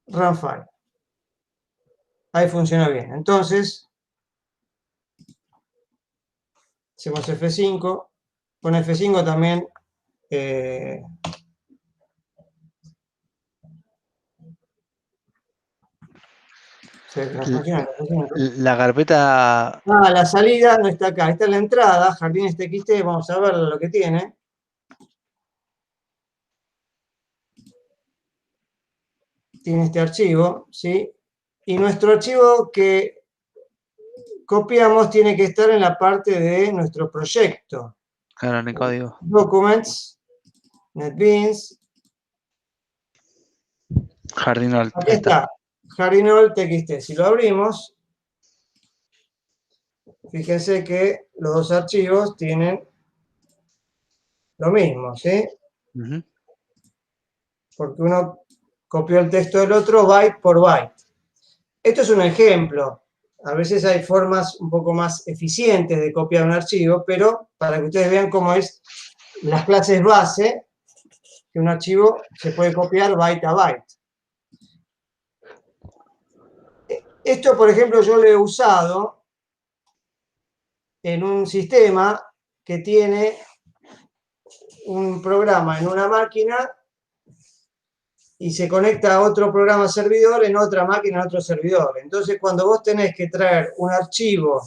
Run file. Ahí funciona bien. Entonces, hacemos F5. Con F5 también se ve que no funciona. La carpeta, Ah, la salida no está acá. Esta es la entrada, jardines.txt. Vamos a ver lo que tiene. Tiene este archivo, ¿sí? Y nuestro archivo que copiamos tiene que estar en la parte de nuestro proyecto. claro, en el código. Documents, NetBeans. Jardinol, Aquí ahí está. está, jardinol.txt. Si lo abrimos, fíjense que los dos archivos tienen lo mismo, ¿sí? Ujú. Porque uno copió el texto del otro byte por byte. Esto es un ejemplo. A veces hay formas un poco más eficientes de copiar un archivo, pero para que ustedes vean cómo es las clases base, que un archivo se puede copiar byte a byte. Esto, por ejemplo, yo lo he usado en un sistema que tiene un programa en una máquina y se conecta a otro programa servidor en otra máquina, en otro servidor. Entonces, cuando vos tenés que traer un archivo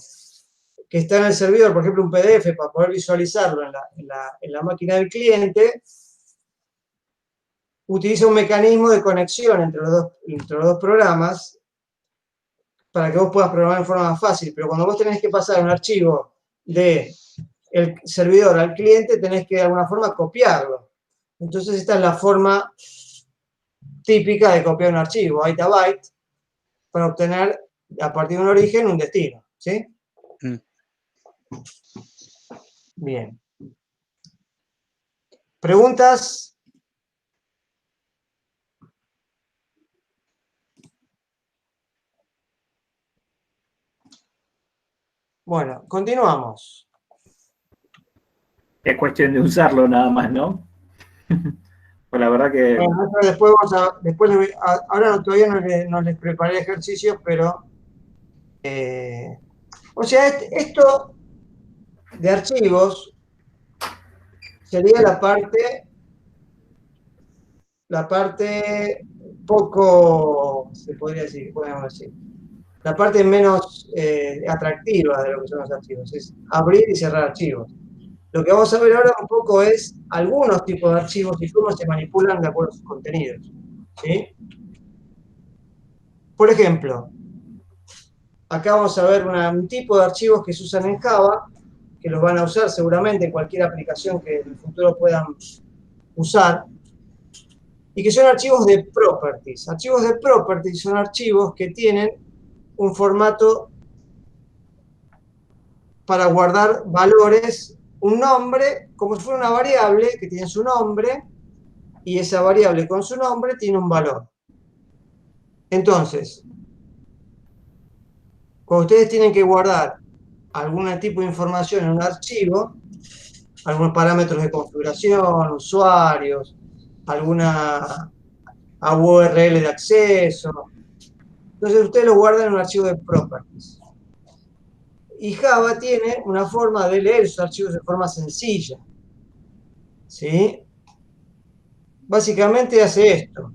que está en el servidor, por ejemplo, un PDF, para poder visualizarlo en la máquina del cliente, utiliza un mecanismo de conexión entre los dos programas para que vos puedas programar en forma más fácil. Pero cuando vos tenés que pasar un archivo del servidor al cliente, tenés que de alguna forma copiarlo. Entonces, esta es la forma típica de copiar un archivo, byte a byte, para obtener a partir de un origen un destino. ¿Sí? Mm. Bien. ¿Preguntas? Bueno, continuamos. Es cuestión de usarlo nada más, ¿no? Pues la verdad que Bueno, después ahora todavía no les preparé ejercicios, pero o sea, esto de archivos sería la parte poco, se podría decir, podemos decir, la parte menos atractiva de lo que son los archivos, es abrir y cerrar archivos. Lo que vamos a ver ahora un poco es algunos tipos de archivos y cómo se manipulan de acuerdo a sus contenidos. ¿Sí? Por ejemplo, acá vamos a ver un tipo de archivos que se usan en Java, que los van a usar seguramente en cualquier aplicación que en el futuro puedan usar, y que son archivos de properties. Archivos de properties son archivos que tienen un formato para guardar valores, un nombre, como si fuera una variable que tiene su nombre, y esa variable con su nombre tiene un valor. Entonces, cuando ustedes tienen que guardar algún tipo de información en un archivo, algunos parámetros de configuración, usuarios, alguna URL de acceso, entonces ustedes lo guardan en un archivo de properties. Y Java tiene una forma de leer esos archivos de forma sencilla. ¿Sí? Básicamente hace esto.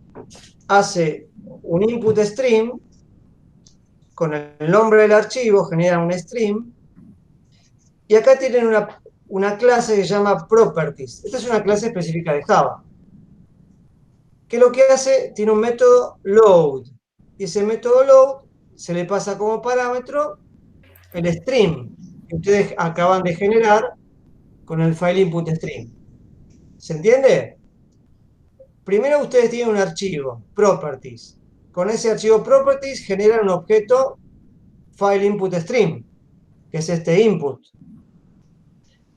Hace un input stream con el nombre del archivo, genera un stream. Y acá tienen una clase que se llama properties. Esta es una clase específica de Java. Que lo que hace, tiene un método load. Y ese método load se le pasa como parámetro el stream que ustedes acaban de generar con el file input stream. ¿Se entiende? Primero ustedes tienen un archivo, properties. Con ese archivo properties generan un objeto file input stream, que es este input.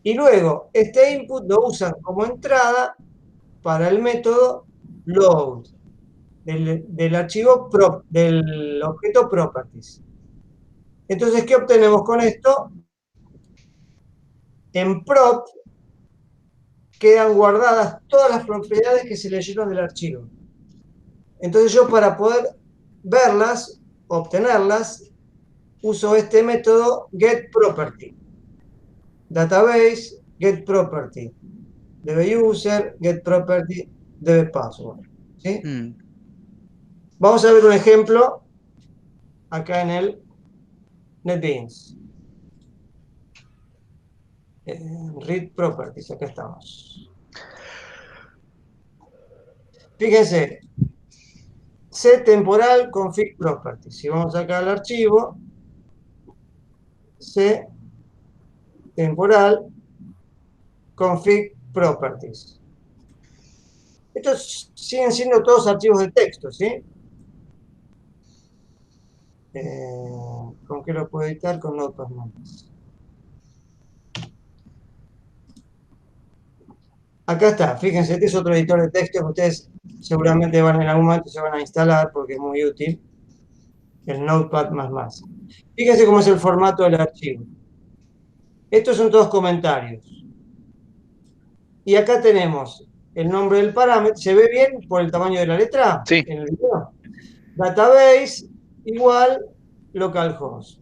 Y luego, este input lo usan como entrada para el método load del archivo del objeto properties. Entonces, ¿qué obtenemos con esto? En prop quedan guardadas todas las propiedades que se leyeron del archivo. Entonces yo para poder verlas, obtenerlas, uso este método getProperty. Database, getProperty. DBUser, getProperty, DBPassword. ¿Sí? Vamos a ver un ejemplo acá en el NetBeans. Read Properties, acá estamos. Fíjense, set temporal config properties. Si vamos acá al archivo, set temporal config properties. Estos siguen siendo todos archivos de texto, ¿sí? ¿Con qué lo puedo editar? Con Notepad+. Acá está, fíjense, este es otro editor de texto que ustedes seguramente en algún momento se van a instalar porque es muy útil, el Notepad++. Fíjense cómo es el formato del archivo. Estos son todos comentarios. Y acá tenemos el nombre del parámetro. ¿Se ve bien por el tamaño de la letra? Sí. En el video. Database igual localhost.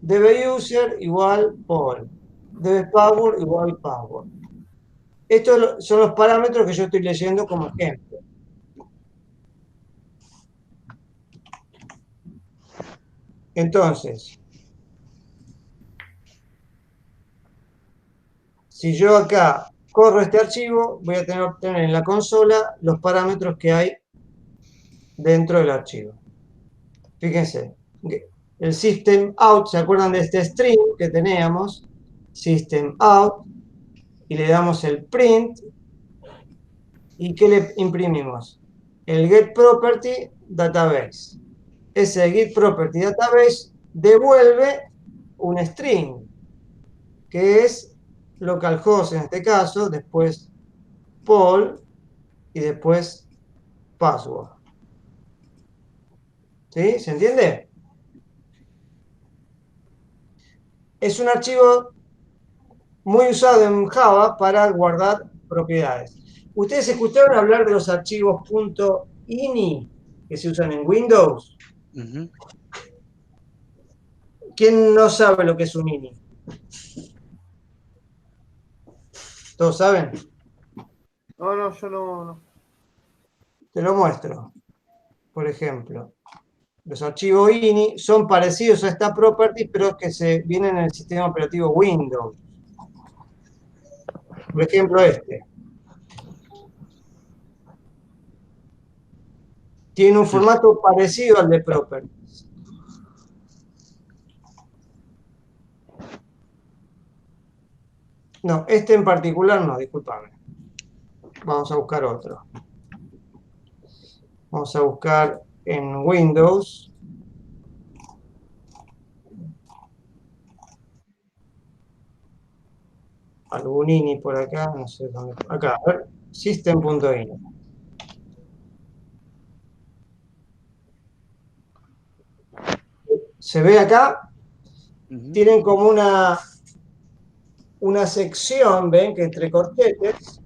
DBuser igual Paul. DBPower igual Power. Estos son los parámetros que yo estoy leyendo como ejemplo. Entonces, si yo acá corro este archivo, voy a tener que obtener en la consola los parámetros que hay dentro del archivo. Fíjense, el system out, ¿se acuerdan de este string que teníamos? System out, y le damos el print, ¿y qué le imprimimos? El get property database. Ese get property database devuelve un string, que es localhost en este caso, después Paul y después password. ¿Sí? ¿Se entiende? Es un archivo muy usado en Java para guardar propiedades. ¿Ustedes escucharon hablar de los archivos .ini que se usan en Windows? ¿Quién no sabe lo que es un ini? ¿Todos saben? No, yo no. Te lo muestro. Por ejemplo, los archivos ini son parecidos a esta property, pero que vienen en el sistema operativo Windows. Por ejemplo, este. Tiene un formato parecido al de properties. No, este en particular no, discúlpame. Vamos a buscar otro. Vamos a buscar en Windows. Algún INI por acá, no sé dónde. Acá, a ver, system.ini. Se ve acá, tienen como una sección, ven, que entre corchetes,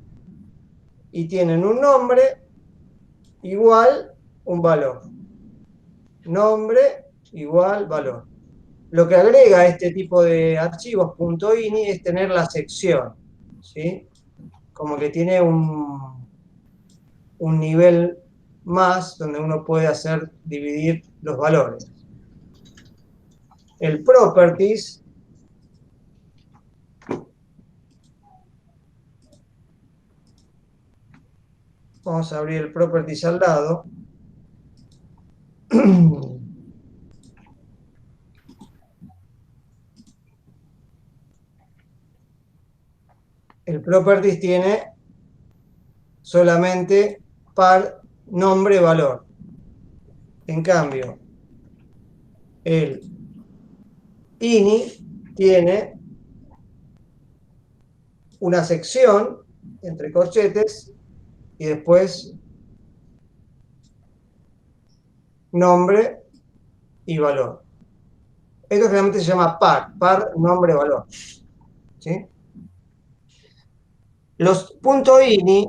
y tienen un nombre igual un valor. Nombre igual valor. Lo que agrega este tipo de archivos .ini es tener la sección, ¿sí? Como que tiene un nivel más donde uno puede hacer dividir los valores. El properties vamos a abrir el properties al lado. El properties tiene solamente par nombre-valor. En cambio, el ini tiene una sección entre corchetes y después nombre y valor. Esto generalmente se llama par nombre-valor. ¿Sí? Los .ini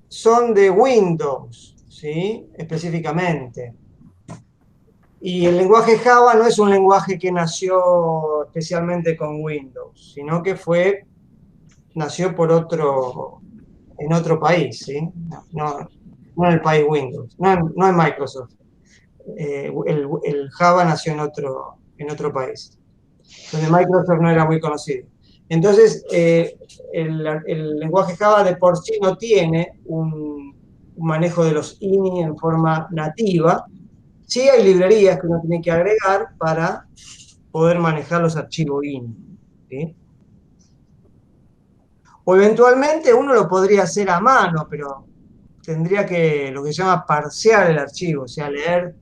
son de Windows, ¿sí? Específicamente. Y el lenguaje Java no es un lenguaje que nació especialmente con Windows, sino que nació en otro país, ¿sí? No en el país Windows, no en Microsoft. El Java nació en otro país, donde Microsoft no era muy conocido. Entonces, el lenguaje Java de por sí no tiene un manejo de los ini en forma nativa. Sí hay librerías que uno tiene que agregar para poder manejar los archivos ini, ¿sí? O eventualmente uno lo podría hacer a mano, pero tendría que, lo que se llama parsear el archivo, o sea, leer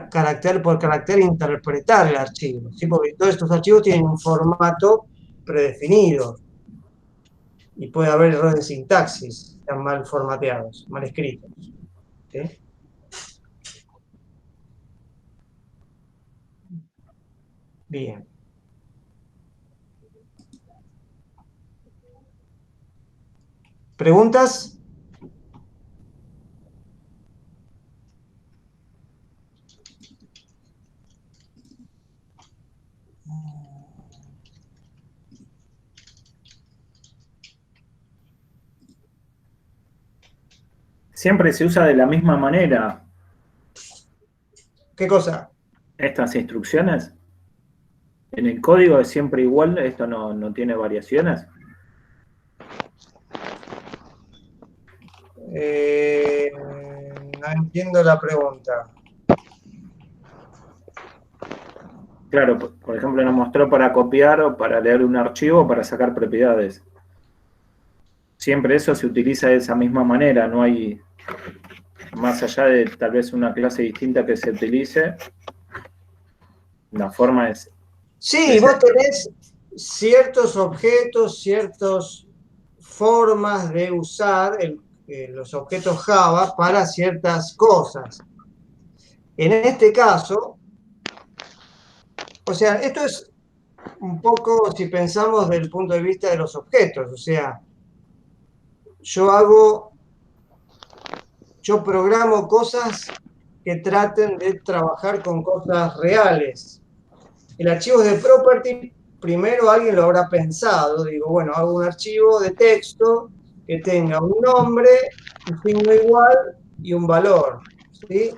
carácter por carácter e interpretar el archivo, ¿sí? Porque todos estos archivos tienen un formato predefinido y puede haber errores de sintaxis, están mal formateados, mal escritos, ¿sí? Bien. ¿Preguntas? Siempre se usa de la misma manera. ¿Qué cosa? Estas instrucciones. En el código es siempre igual, esto no tiene variaciones. No entiendo la pregunta. Claro, por ejemplo, nos mostró para copiar o para leer un archivo o para sacar propiedades. Siempre eso se utiliza de esa misma manera, no hay, más allá de tal vez una clase distinta que se utilice, la forma es... Sí, vos tenés ciertos objetos, ciertas formas de usar los objetos Java para ciertas cosas. En este caso, o sea, esto es un poco, si pensamos desde el punto de vista de los objetos, o sea, yo programo cosas que traten de trabajar con cosas reales. El archivo de property, primero alguien lo habrá pensado, digo, bueno, hago un archivo de texto que tenga un nombre, un signo igual y un valor, ¿sí?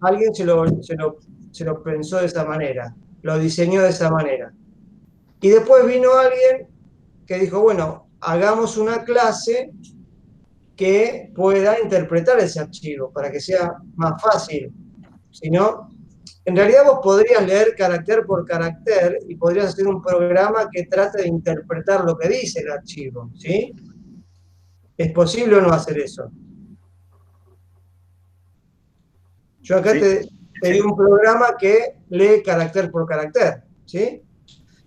Alguien se lo pensó de esa manera, lo diseñó de esa manera. Y después vino alguien que dijo, bueno, hagamos una clase pueda interpretar ese archivo para que sea más fácil. Si no, En realidad vos podrías leer carácter por carácter y podrías hacer un programa que trate de interpretar lo que dice el archivo, ¿sí? ¿Es posible o no hacer eso? Yo acá Sí. te di un programa que lee carácter por carácter, ¿sí?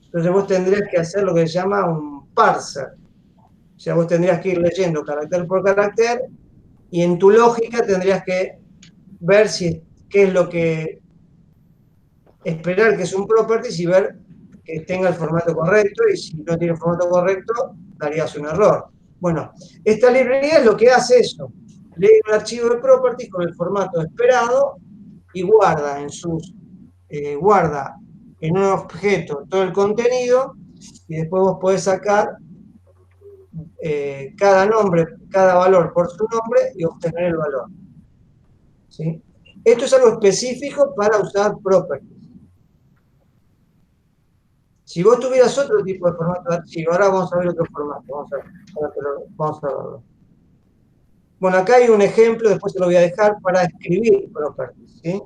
Entonces vos tendrías que hacer lo que se llama un parser. O sea, vos tendrías que ir leyendo carácter por carácter y en tu lógica tendrías que ver qué es lo que esperar que es un properties y ver que tenga el formato correcto, y si no tiene el formato correcto, darías un error. Bueno, esta librería es lo que hace eso. Lee un archivo de properties con el formato esperado y guarda en un objeto todo el contenido, y después vos podés sacar cada valor por su nombre y obtener el valor. ¿Sí? Esto es algo específico para usar properties. Si vos tuvieras otro tipo de formato de archivo, ahora vamos a ver otro formato, vamos a verlo. Bueno, acá hay un ejemplo, después te lo voy a dejar, para escribir properties, ¿sí?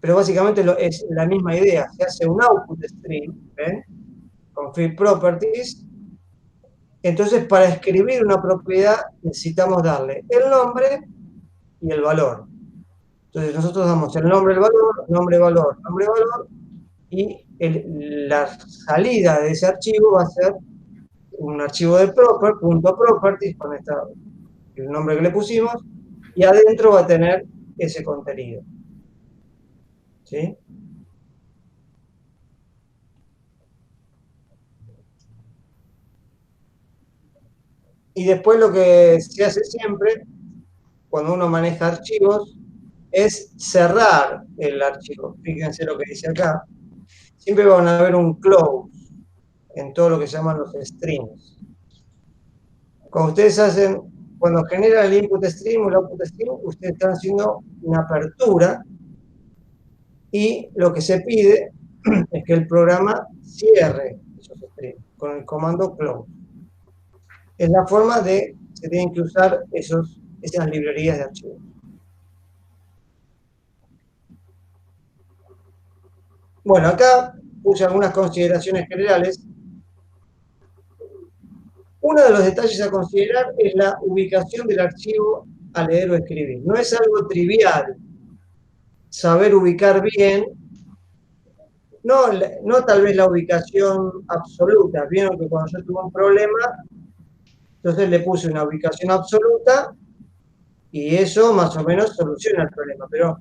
Pero básicamente es la misma idea. Se hace un output string, ¿ven? Con field properties. Entonces, para escribir una propiedad necesitamos darle el nombre y el valor. Entonces, nosotros damos el nombre, el valor, nombre, valor, nombre, valor, y la salida de ese archivo va a ser un archivo de .properties con el nombre que le pusimos, y adentro va a tener ese contenido. ¿Sí? Y después lo que se hace siempre, cuando uno maneja archivos, es cerrar el archivo. Fíjense lo que dice acá. Siempre van a haber un close en todo lo que se llaman los strings. Cuando generan el input stream o el output stream, ustedes están haciendo una apertura, y lo que se pide es que el programa cierre esos streams con el comando close. Es la forma de se tienen que usar esas librerías de archivos. Bueno, acá puse algunas consideraciones generales. Uno de los detalles a considerar es la ubicación del archivo a leer o escribir. No es algo trivial saber ubicar bien, no tal vez la ubicación absoluta. Vieron que cuando yo tuve un problema, entonces le puse una ubicación absoluta y eso más o menos soluciona el problema. Pero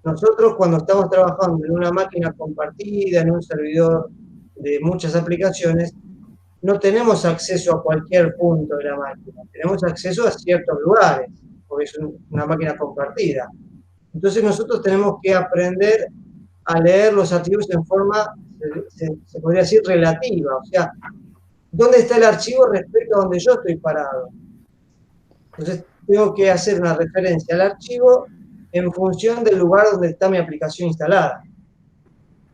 nosotros, cuando estamos trabajando en una máquina compartida, en un servidor de muchas aplicaciones, no tenemos acceso a cualquier punto de la máquina, tenemos acceso a ciertos lugares, porque es una máquina compartida. Entonces nosotros tenemos que aprender a leer los archivos en forma, se podría decir, relativa. O sea, ¿dónde está el archivo respecto a donde yo estoy parado? Entonces tengo que hacer una referencia al archivo en función del lugar donde está mi aplicación instalada.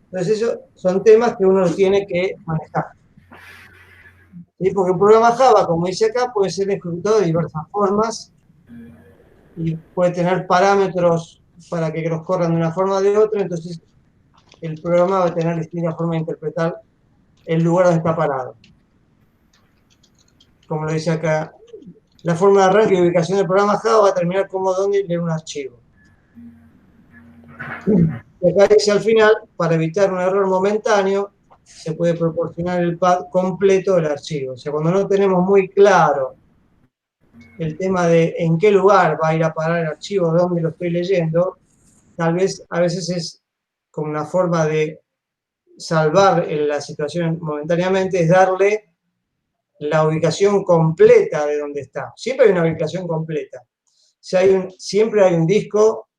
Entonces esos son temas que uno tiene que manejar. ¿Sí? Porque un programa Java, como dice acá, puede ser ejecutado de diversas formas y puede tener parámetros para que los corran de una forma o de otra. Entonces el programa va a tener distintas formas de interpretar el lugar donde está parado. Como lo dice acá, la forma de arranque y ubicación del programa Java va a determinar cómo, dónde leer un archivo. Y acá dice al final, para evitar un error momentáneo, se puede proporcionar el path completo del archivo. O sea, cuando no tenemos muy claro el tema de en qué lugar va a ir a parar el archivo, dónde lo estoy leyendo, tal vez a veces es como una forma de salvar la situación momentáneamente, es darle la ubicación completa de donde está. Siempre hay una ubicación completa. Siempre hay un disco,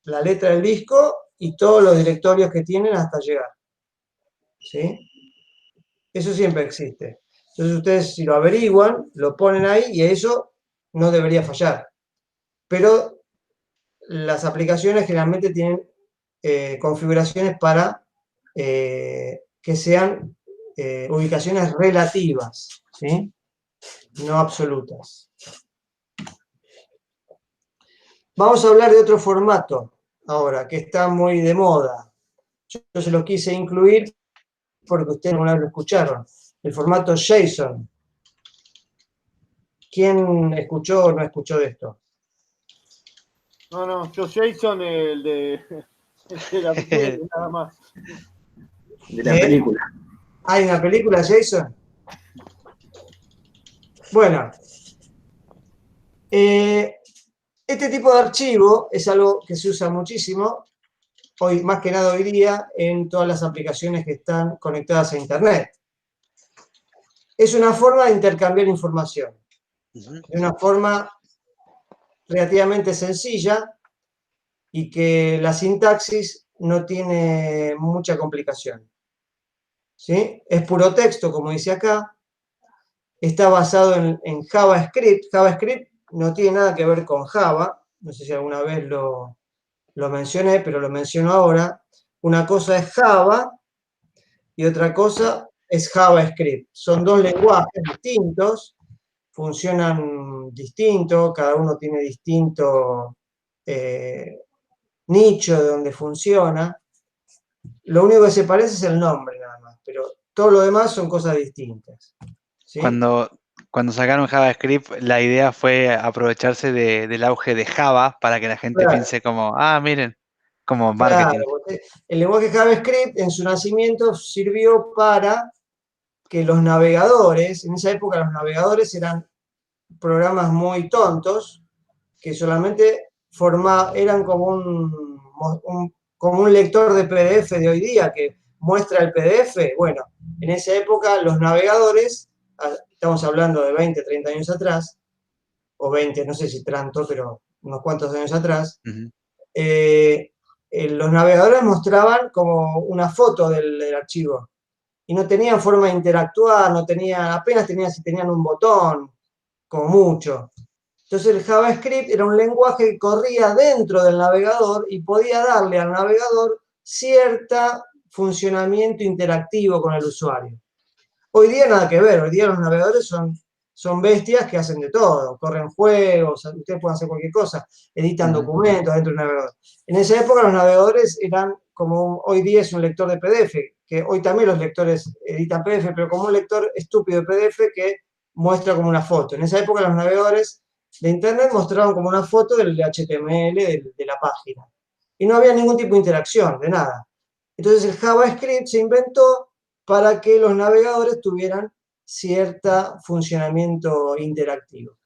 la letra del disco y todos los directorios que tienen hasta llegar. ¿Sí? Eso siempre existe. Entonces ustedes, si lo averiguan, lo ponen ahí y eso no debería fallar. Pero las aplicaciones generalmente tienen configuraciones para que sean ubicaciones relativas, ¿sí? No absolutas. Vamos a hablar de otro formato ahora, que está muy de moda. Yo se lo quise incluir porque ustedes alguna vez lo escucharon. El formato JSON. ¿Quién escuchó o no escuchó de esto? No, yo Jason, el de la peli, nada más. De la película. ¿Hay una película, Jason? Bueno, este tipo de archivo es algo que se usa muchísimo, hoy, más que nada hoy día, en todas las aplicaciones que están conectadas a Internet. Es una forma de intercambiar información, de una forma relativamente sencilla y que la sintaxis no tiene mucha complicación. ¿Sí? Es puro texto, como dice acá. Está basado en JavaScript. JavaScript no tiene nada que ver con Java. No sé si alguna vez lo mencioné, pero lo menciono ahora. Una cosa es Java y otra cosa es JavaScript. Son dos lenguajes distintos, funcionan distinto, cada uno tiene distinto nicho de donde funciona. Lo único que se parece es el nombre nada más, pero todo lo demás son cosas distintas. ¿Sí? Cuando sacaron JavaScript, la idea fue aprovecharse del auge de Java para que la gente Claro. piense como, miren, como Claro, marketing. el lenguaje JavaScript en su nacimiento sirvió para que los navegadores, en esa época los navegadores eran programas muy tontos, que solamente eran como un lector de PDF de hoy día, que muestra el PDF. Bueno, en esa época los navegadores, estamos hablando de 20, 30 años atrás, o 20, no sé si tanto, pero unos cuantos años atrás, los navegadores mostraban como una foto del archivo y no tenían forma de interactuar, apenas tenían un botón, como mucho. Entonces el JavaScript era un lenguaje que corría dentro del navegador y podía darle al navegador cierto funcionamiento interactivo con el usuario. Hoy día nada que ver, hoy día los navegadores son bestias que hacen de todo, corren juegos, ustedes pueden hacer cualquier cosa, editan documentos dentro del navegador. En esa época los navegadores eran como hoy día es un lector de PDF, que hoy también los lectores editan PDF, pero como un lector estúpido de PDF que muestra como una foto. En esa época los navegadores de Internet mostraban como una foto del HTML de la página. Y no había ningún tipo de interacción, de nada. Entonces el JavaScript se inventó para que los navegadores tuvieran cierto funcionamiento interactivo.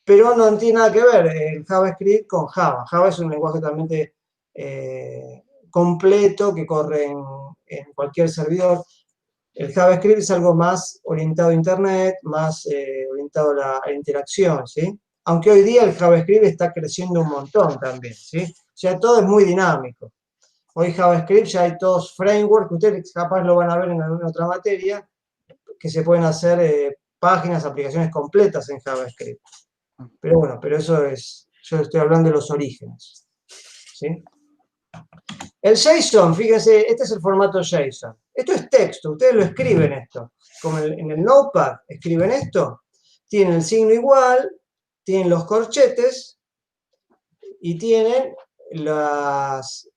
Pero no tiene nada que ver el JavaScript con Java. Java es un lenguaje totalmente completo que corre en cualquier servidor. El JavaScript es algo más orientado a Internet, más orientado a la interacción, ¿sí? Aunque hoy día el JavaScript está creciendo un montón también, ¿sí? O sea, todo es muy dinámico. Hoy JavaScript ya hay todos frameworks, que ustedes capaz lo van a ver en alguna otra materia, que se pueden hacer páginas, aplicaciones completas en JavaScript. Pero bueno, pero eso es, yo estoy hablando de los orígenes. ¿Sí? El JSON, fíjense, este es el formato JSON. Esto es texto, ustedes lo escriben esto. Como en el Notepad escriben esto, tienen el signo igual, tienen los corchetes y tienen las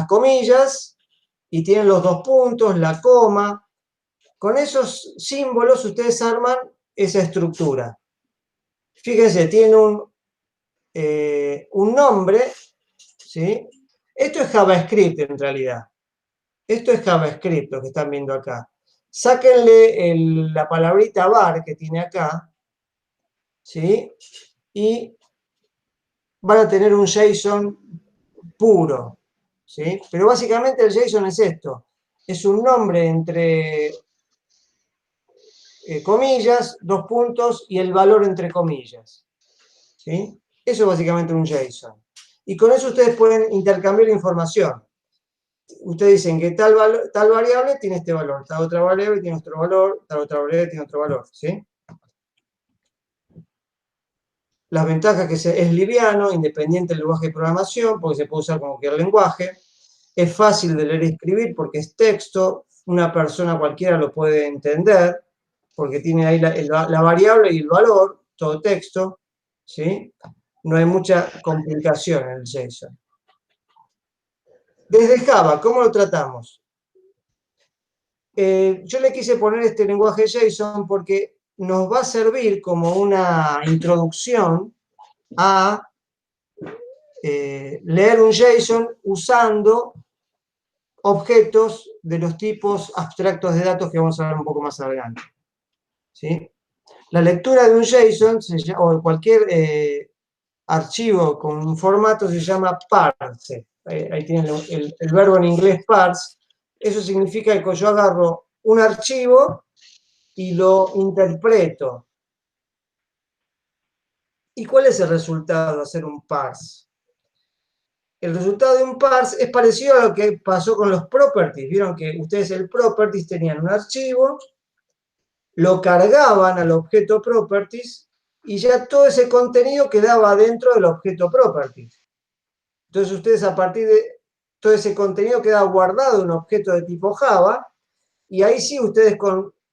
comillas y tienen los dos puntos, la coma. Con esos símbolos ustedes arman esa estructura. Fíjense, tiene un nombre, ¿sí? Esto es JavaScript en realidad. Esto es JavaScript, lo que están viendo acá. Sáquenle la palabrita var que tiene acá, ¿sí? Y van a tener un JSON puro, ¿sí? Pero básicamente el JSON es esto. Es un nombre entre comillas, dos puntos y el valor entre comillas, ¿sí? Eso es básicamente un JSON. Y con eso ustedes pueden intercambiar información. Ustedes dicen que tal variable tiene este valor, tal otra variable tiene otro valor, tal otra variable tiene otro valor, ¿sí? Las ventajas que es liviano, independiente del lenguaje de programación, porque se puede usar con cualquier lenguaje. Es fácil de leer y escribir porque es texto, una persona cualquiera lo puede entender, porque tiene ahí la variable y el valor, todo texto, ¿sí? no hay mucha complicación en el JSON. Desde Java, ¿cómo lo tratamos? Yo le quise poner este lenguaje JSON porque nos va a servir como una introducción a leer un JSON usando objetos de los tipos abstractos de datos que vamos a ver un poco más adelante. ¿Sí? La lectura de un JSON o cualquier archivo con un formato se llama parse. Ahí tienen el verbo en inglés parse. Eso significa que yo agarro un archivo y lo interpreto. ¿Y cuál es el resultado de hacer un parse? El resultado de un parse es parecido a lo que pasó con los properties. Vieron que ustedes el properties tenían un archivo, lo cargaban al objeto properties y ya todo ese contenido quedaba dentro del objeto properties. Entonces ustedes a partir de todo ese contenido queda guardado en un objeto de tipo Java y ahí sí ustedes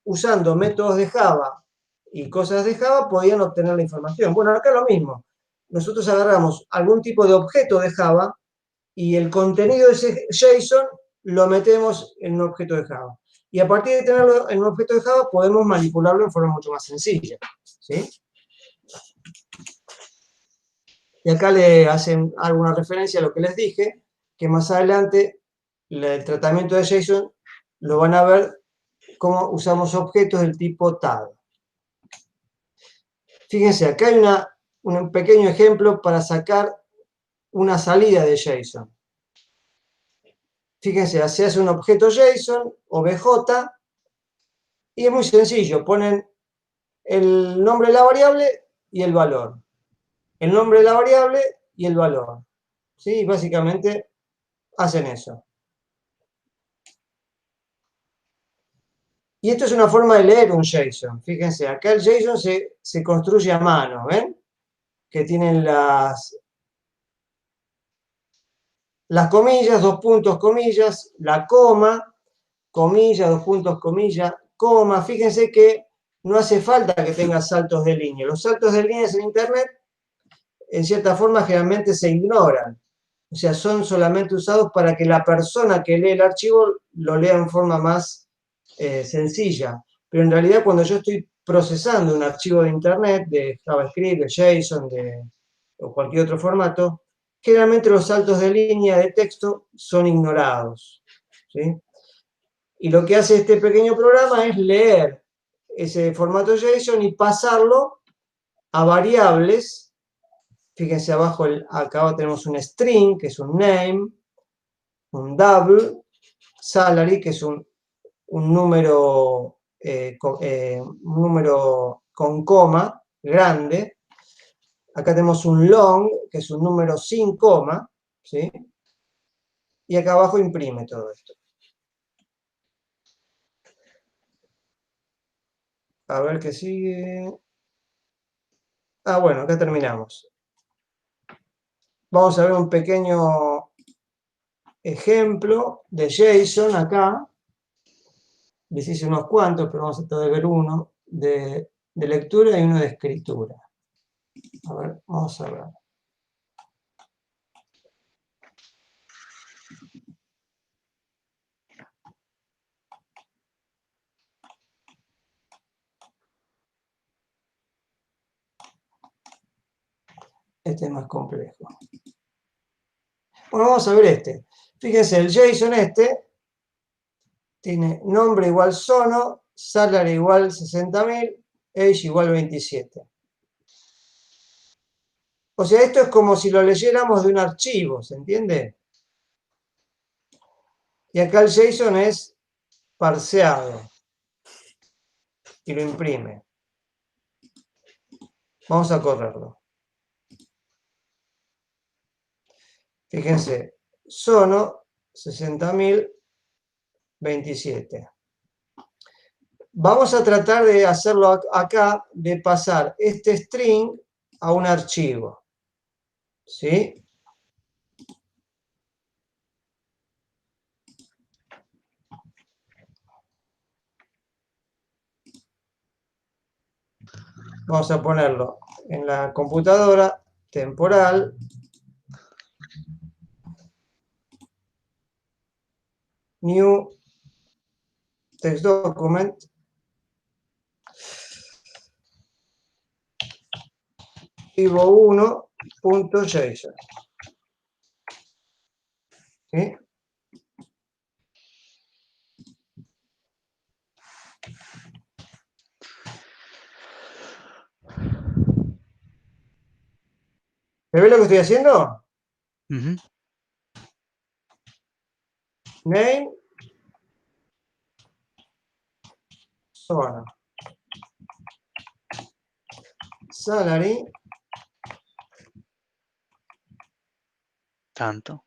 usando métodos de Java y cosas de Java podían obtener la información. Bueno, acá lo mismo. Nosotros agarramos algún tipo de objeto de Java y el contenido de ese JSON lo metemos en un objeto de Java. Y a partir de tenerlo en un objeto de Java podemos manipularlo de forma mucho más sencilla. ¿Sí? Y acá le hacen alguna referencia a lo que les dije, que más adelante el tratamiento de JSON lo van a ver cómo usamos objetos del tipo tag. Fíjense, acá hay un pequeño ejemplo para sacar una salida de JSON. Fíjense, se hace un objeto JSON, OBJ, y es muy sencillo. Ponen el nombre de la variable y el valor. El nombre de la variable y el valor. ¿Sí? Básicamente hacen eso. Y esto es una forma de leer un JSON. Fíjense, acá el JSON se construye a mano, ¿ven? Que tienen las comillas, dos puntos, comillas, la coma, comilla, dos puntos, comilla, coma. Fíjense que no hace falta que tenga saltos de línea. Los saltos de líneas en Internet, en cierta forma, generalmente se ignoran. O sea, son solamente usados para que la persona que lee el archivo lo lea en forma más sencilla. Pero en realidad, cuando yo estoy procesando un archivo de Internet, de JavaScript, de JSON, o cualquier otro formato, generalmente los saltos de línea de texto son ignorados. ¿Sí? Y lo que hace este pequeño programa es leer ese formato JSON y pasarlo a variables. Fíjense abajo, acá tenemos un string, que es un name, un double, salary, que es un número, un número con coma grande. Acá tenemos un long, que es un número sin coma, ¿sí? Y acá abajo imprime todo esto. A ver qué sigue. Ah, bueno, acá terminamos. Vamos a ver un pequeño ejemplo de JSON acá. Les hice unos cuantos, pero vamos a tratar de ver uno de lectura y uno de escritura. A ver, vamos a ver. Este es más complejo. Bueno, vamos a ver este. Fíjense, el JSON este tiene nombre igual sono, salary igual 60.000, age igual 27. O sea, esto es como si lo leyéramos de un archivo, ¿se entiende? Y acá el JSON es parseado y lo imprime. Vamos a correrlo. Fíjense, sono 60.027. Vamos a tratar de hacerlo acá, de pasar este string a un archivo. ¿Sí? Vamos a ponerlo en la computadora temporal new text document archivo1.json. ¿Sí? ¿Me ve lo que estoy haciendo? Ujú. Name, zona, salary, Tanto.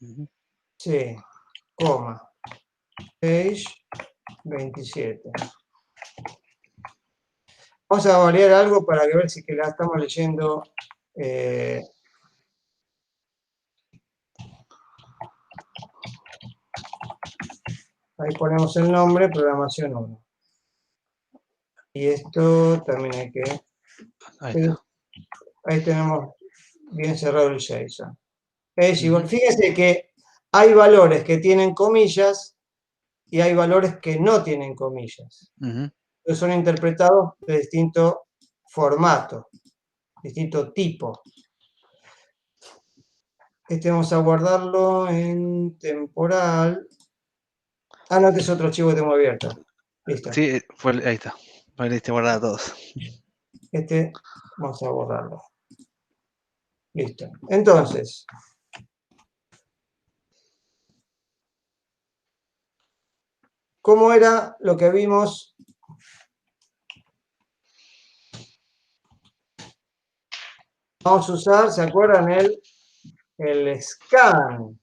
Ujú. sí, coma, page 27. Vamos a variar algo para que ver si que la estamos leyendo. Ahí ponemos el nombre, programación 1. Y esto también hay que... Ahí está. Ahí tenemos bien cerrado el JSON. Es igual. Ujú. Fíjense que hay valores que tienen comillas y hay valores que no tienen comillas. Ujú. Entonces son interpretados de distinto formato, distinto tipo. Este vamos a guardarlo en temporal. Ah, no, este es otro archivo que tengo abierto. Listo. Sí, ahí está. Ahí listo, guardar todos. Este vamos a borrarlo. Listo. Entonces, ¿cómo era lo que vimos? Vamos a usar, ¿se acuerdan? El scan.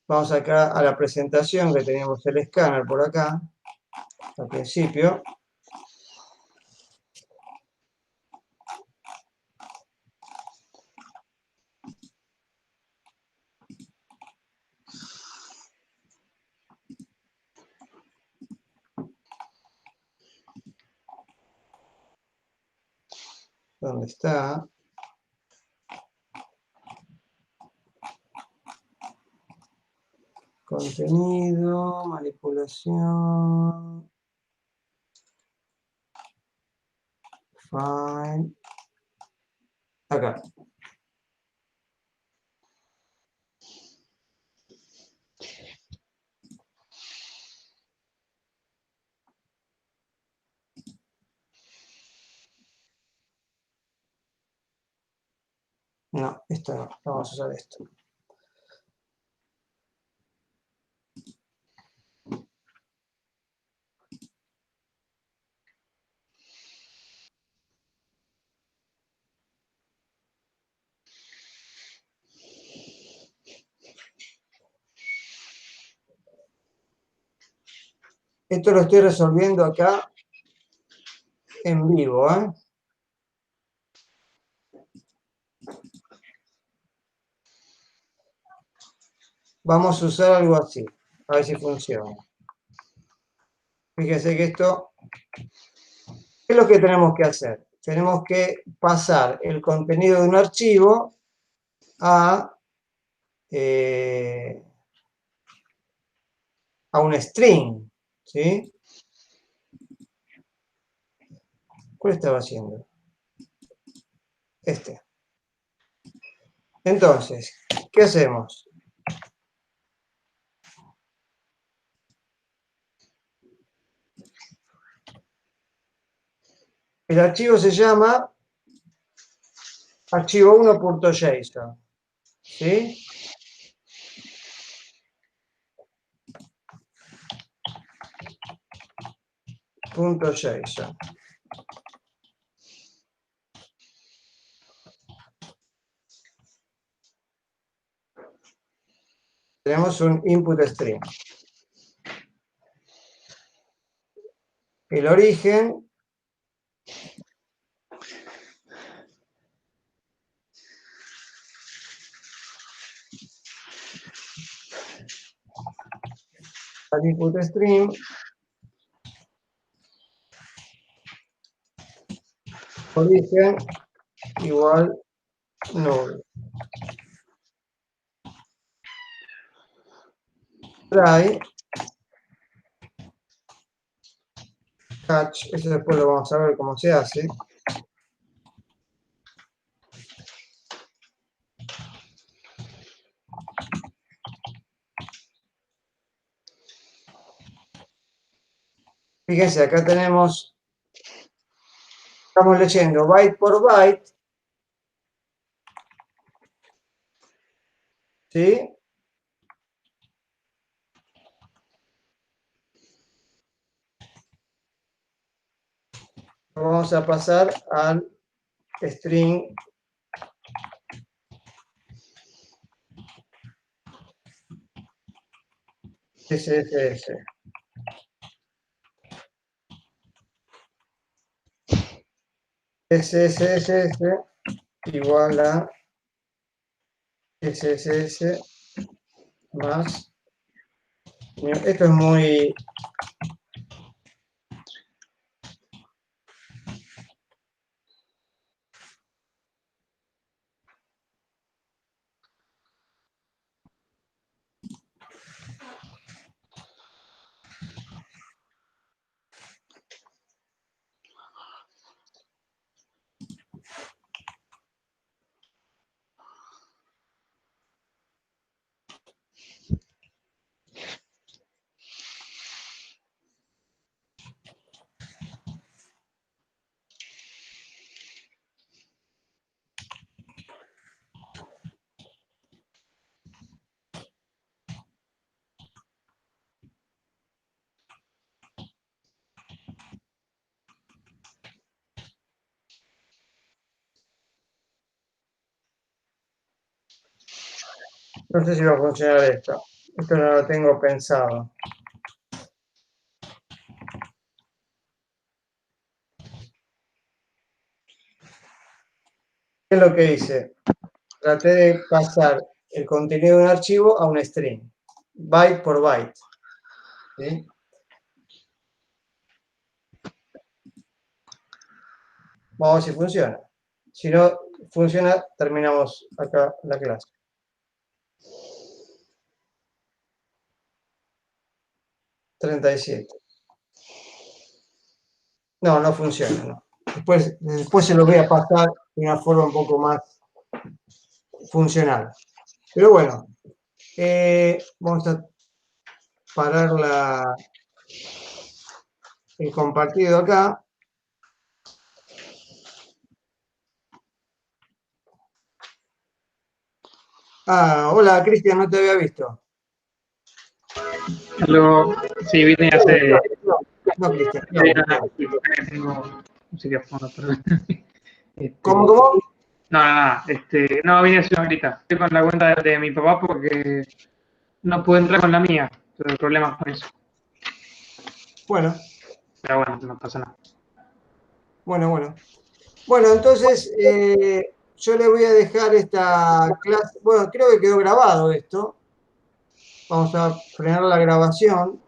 Vamos acá a la presentación que teníamos el escáner por acá, al principio. ¿Dónde está? Contenido, manipulación. Fine. Acá. No, esto no. Vamos a usar esto. Esto lo estoy resolviendo acá en vivo, ¿eh? Vamos a usar algo así. A ver si funciona. Fíjense que esto... ¿Qué es lo que tenemos que hacer? Tenemos que pasar el contenido de un archivo a un string, ¿sí? ¿Cuál estaba haciendo? Este. Entonces, ¿qué hacemos? El archivo se llama archivo1.json, ¿sí? .json. Tenemos un input string. El origen al input stream origen igual null. Try catch, eso después lo vamos a ver cómo se hace. Fíjense, acá tenemos, estamos leyendo byte por byte, ¿sí? Vamos a pasar al string SSS. SSS igual a SSS más. Esto es muy... No sé si va a funcionar esto. Esto no lo tengo pensado. ¿Qué es lo que hice? Traté de pasar el contenido de un archivo a un string, byte por byte. ¿Sí? Vamos a ver si funciona. Si no funciona, terminamos acá la clase. $37. No, no funciona. No. Después se lo voy a pasar de una forma un poco más funcional. Pero bueno, vamos a parar el compartido acá. Ah, hola Cristian, no te había visto. Sí, vine hace... No, Cristian. Tengo música de fondo, perdón. ¿Cómo? No, vine hace una horita. Estoy con la cuenta de mi papá porque no pude entrar con la mía. Tuve problemas con eso. Bueno. Pero bueno, no pasa nada. Bueno, entonces yo le voy a dejar esta clase. Bueno, creo que quedó grabado esto. Vamos a frenar la grabación.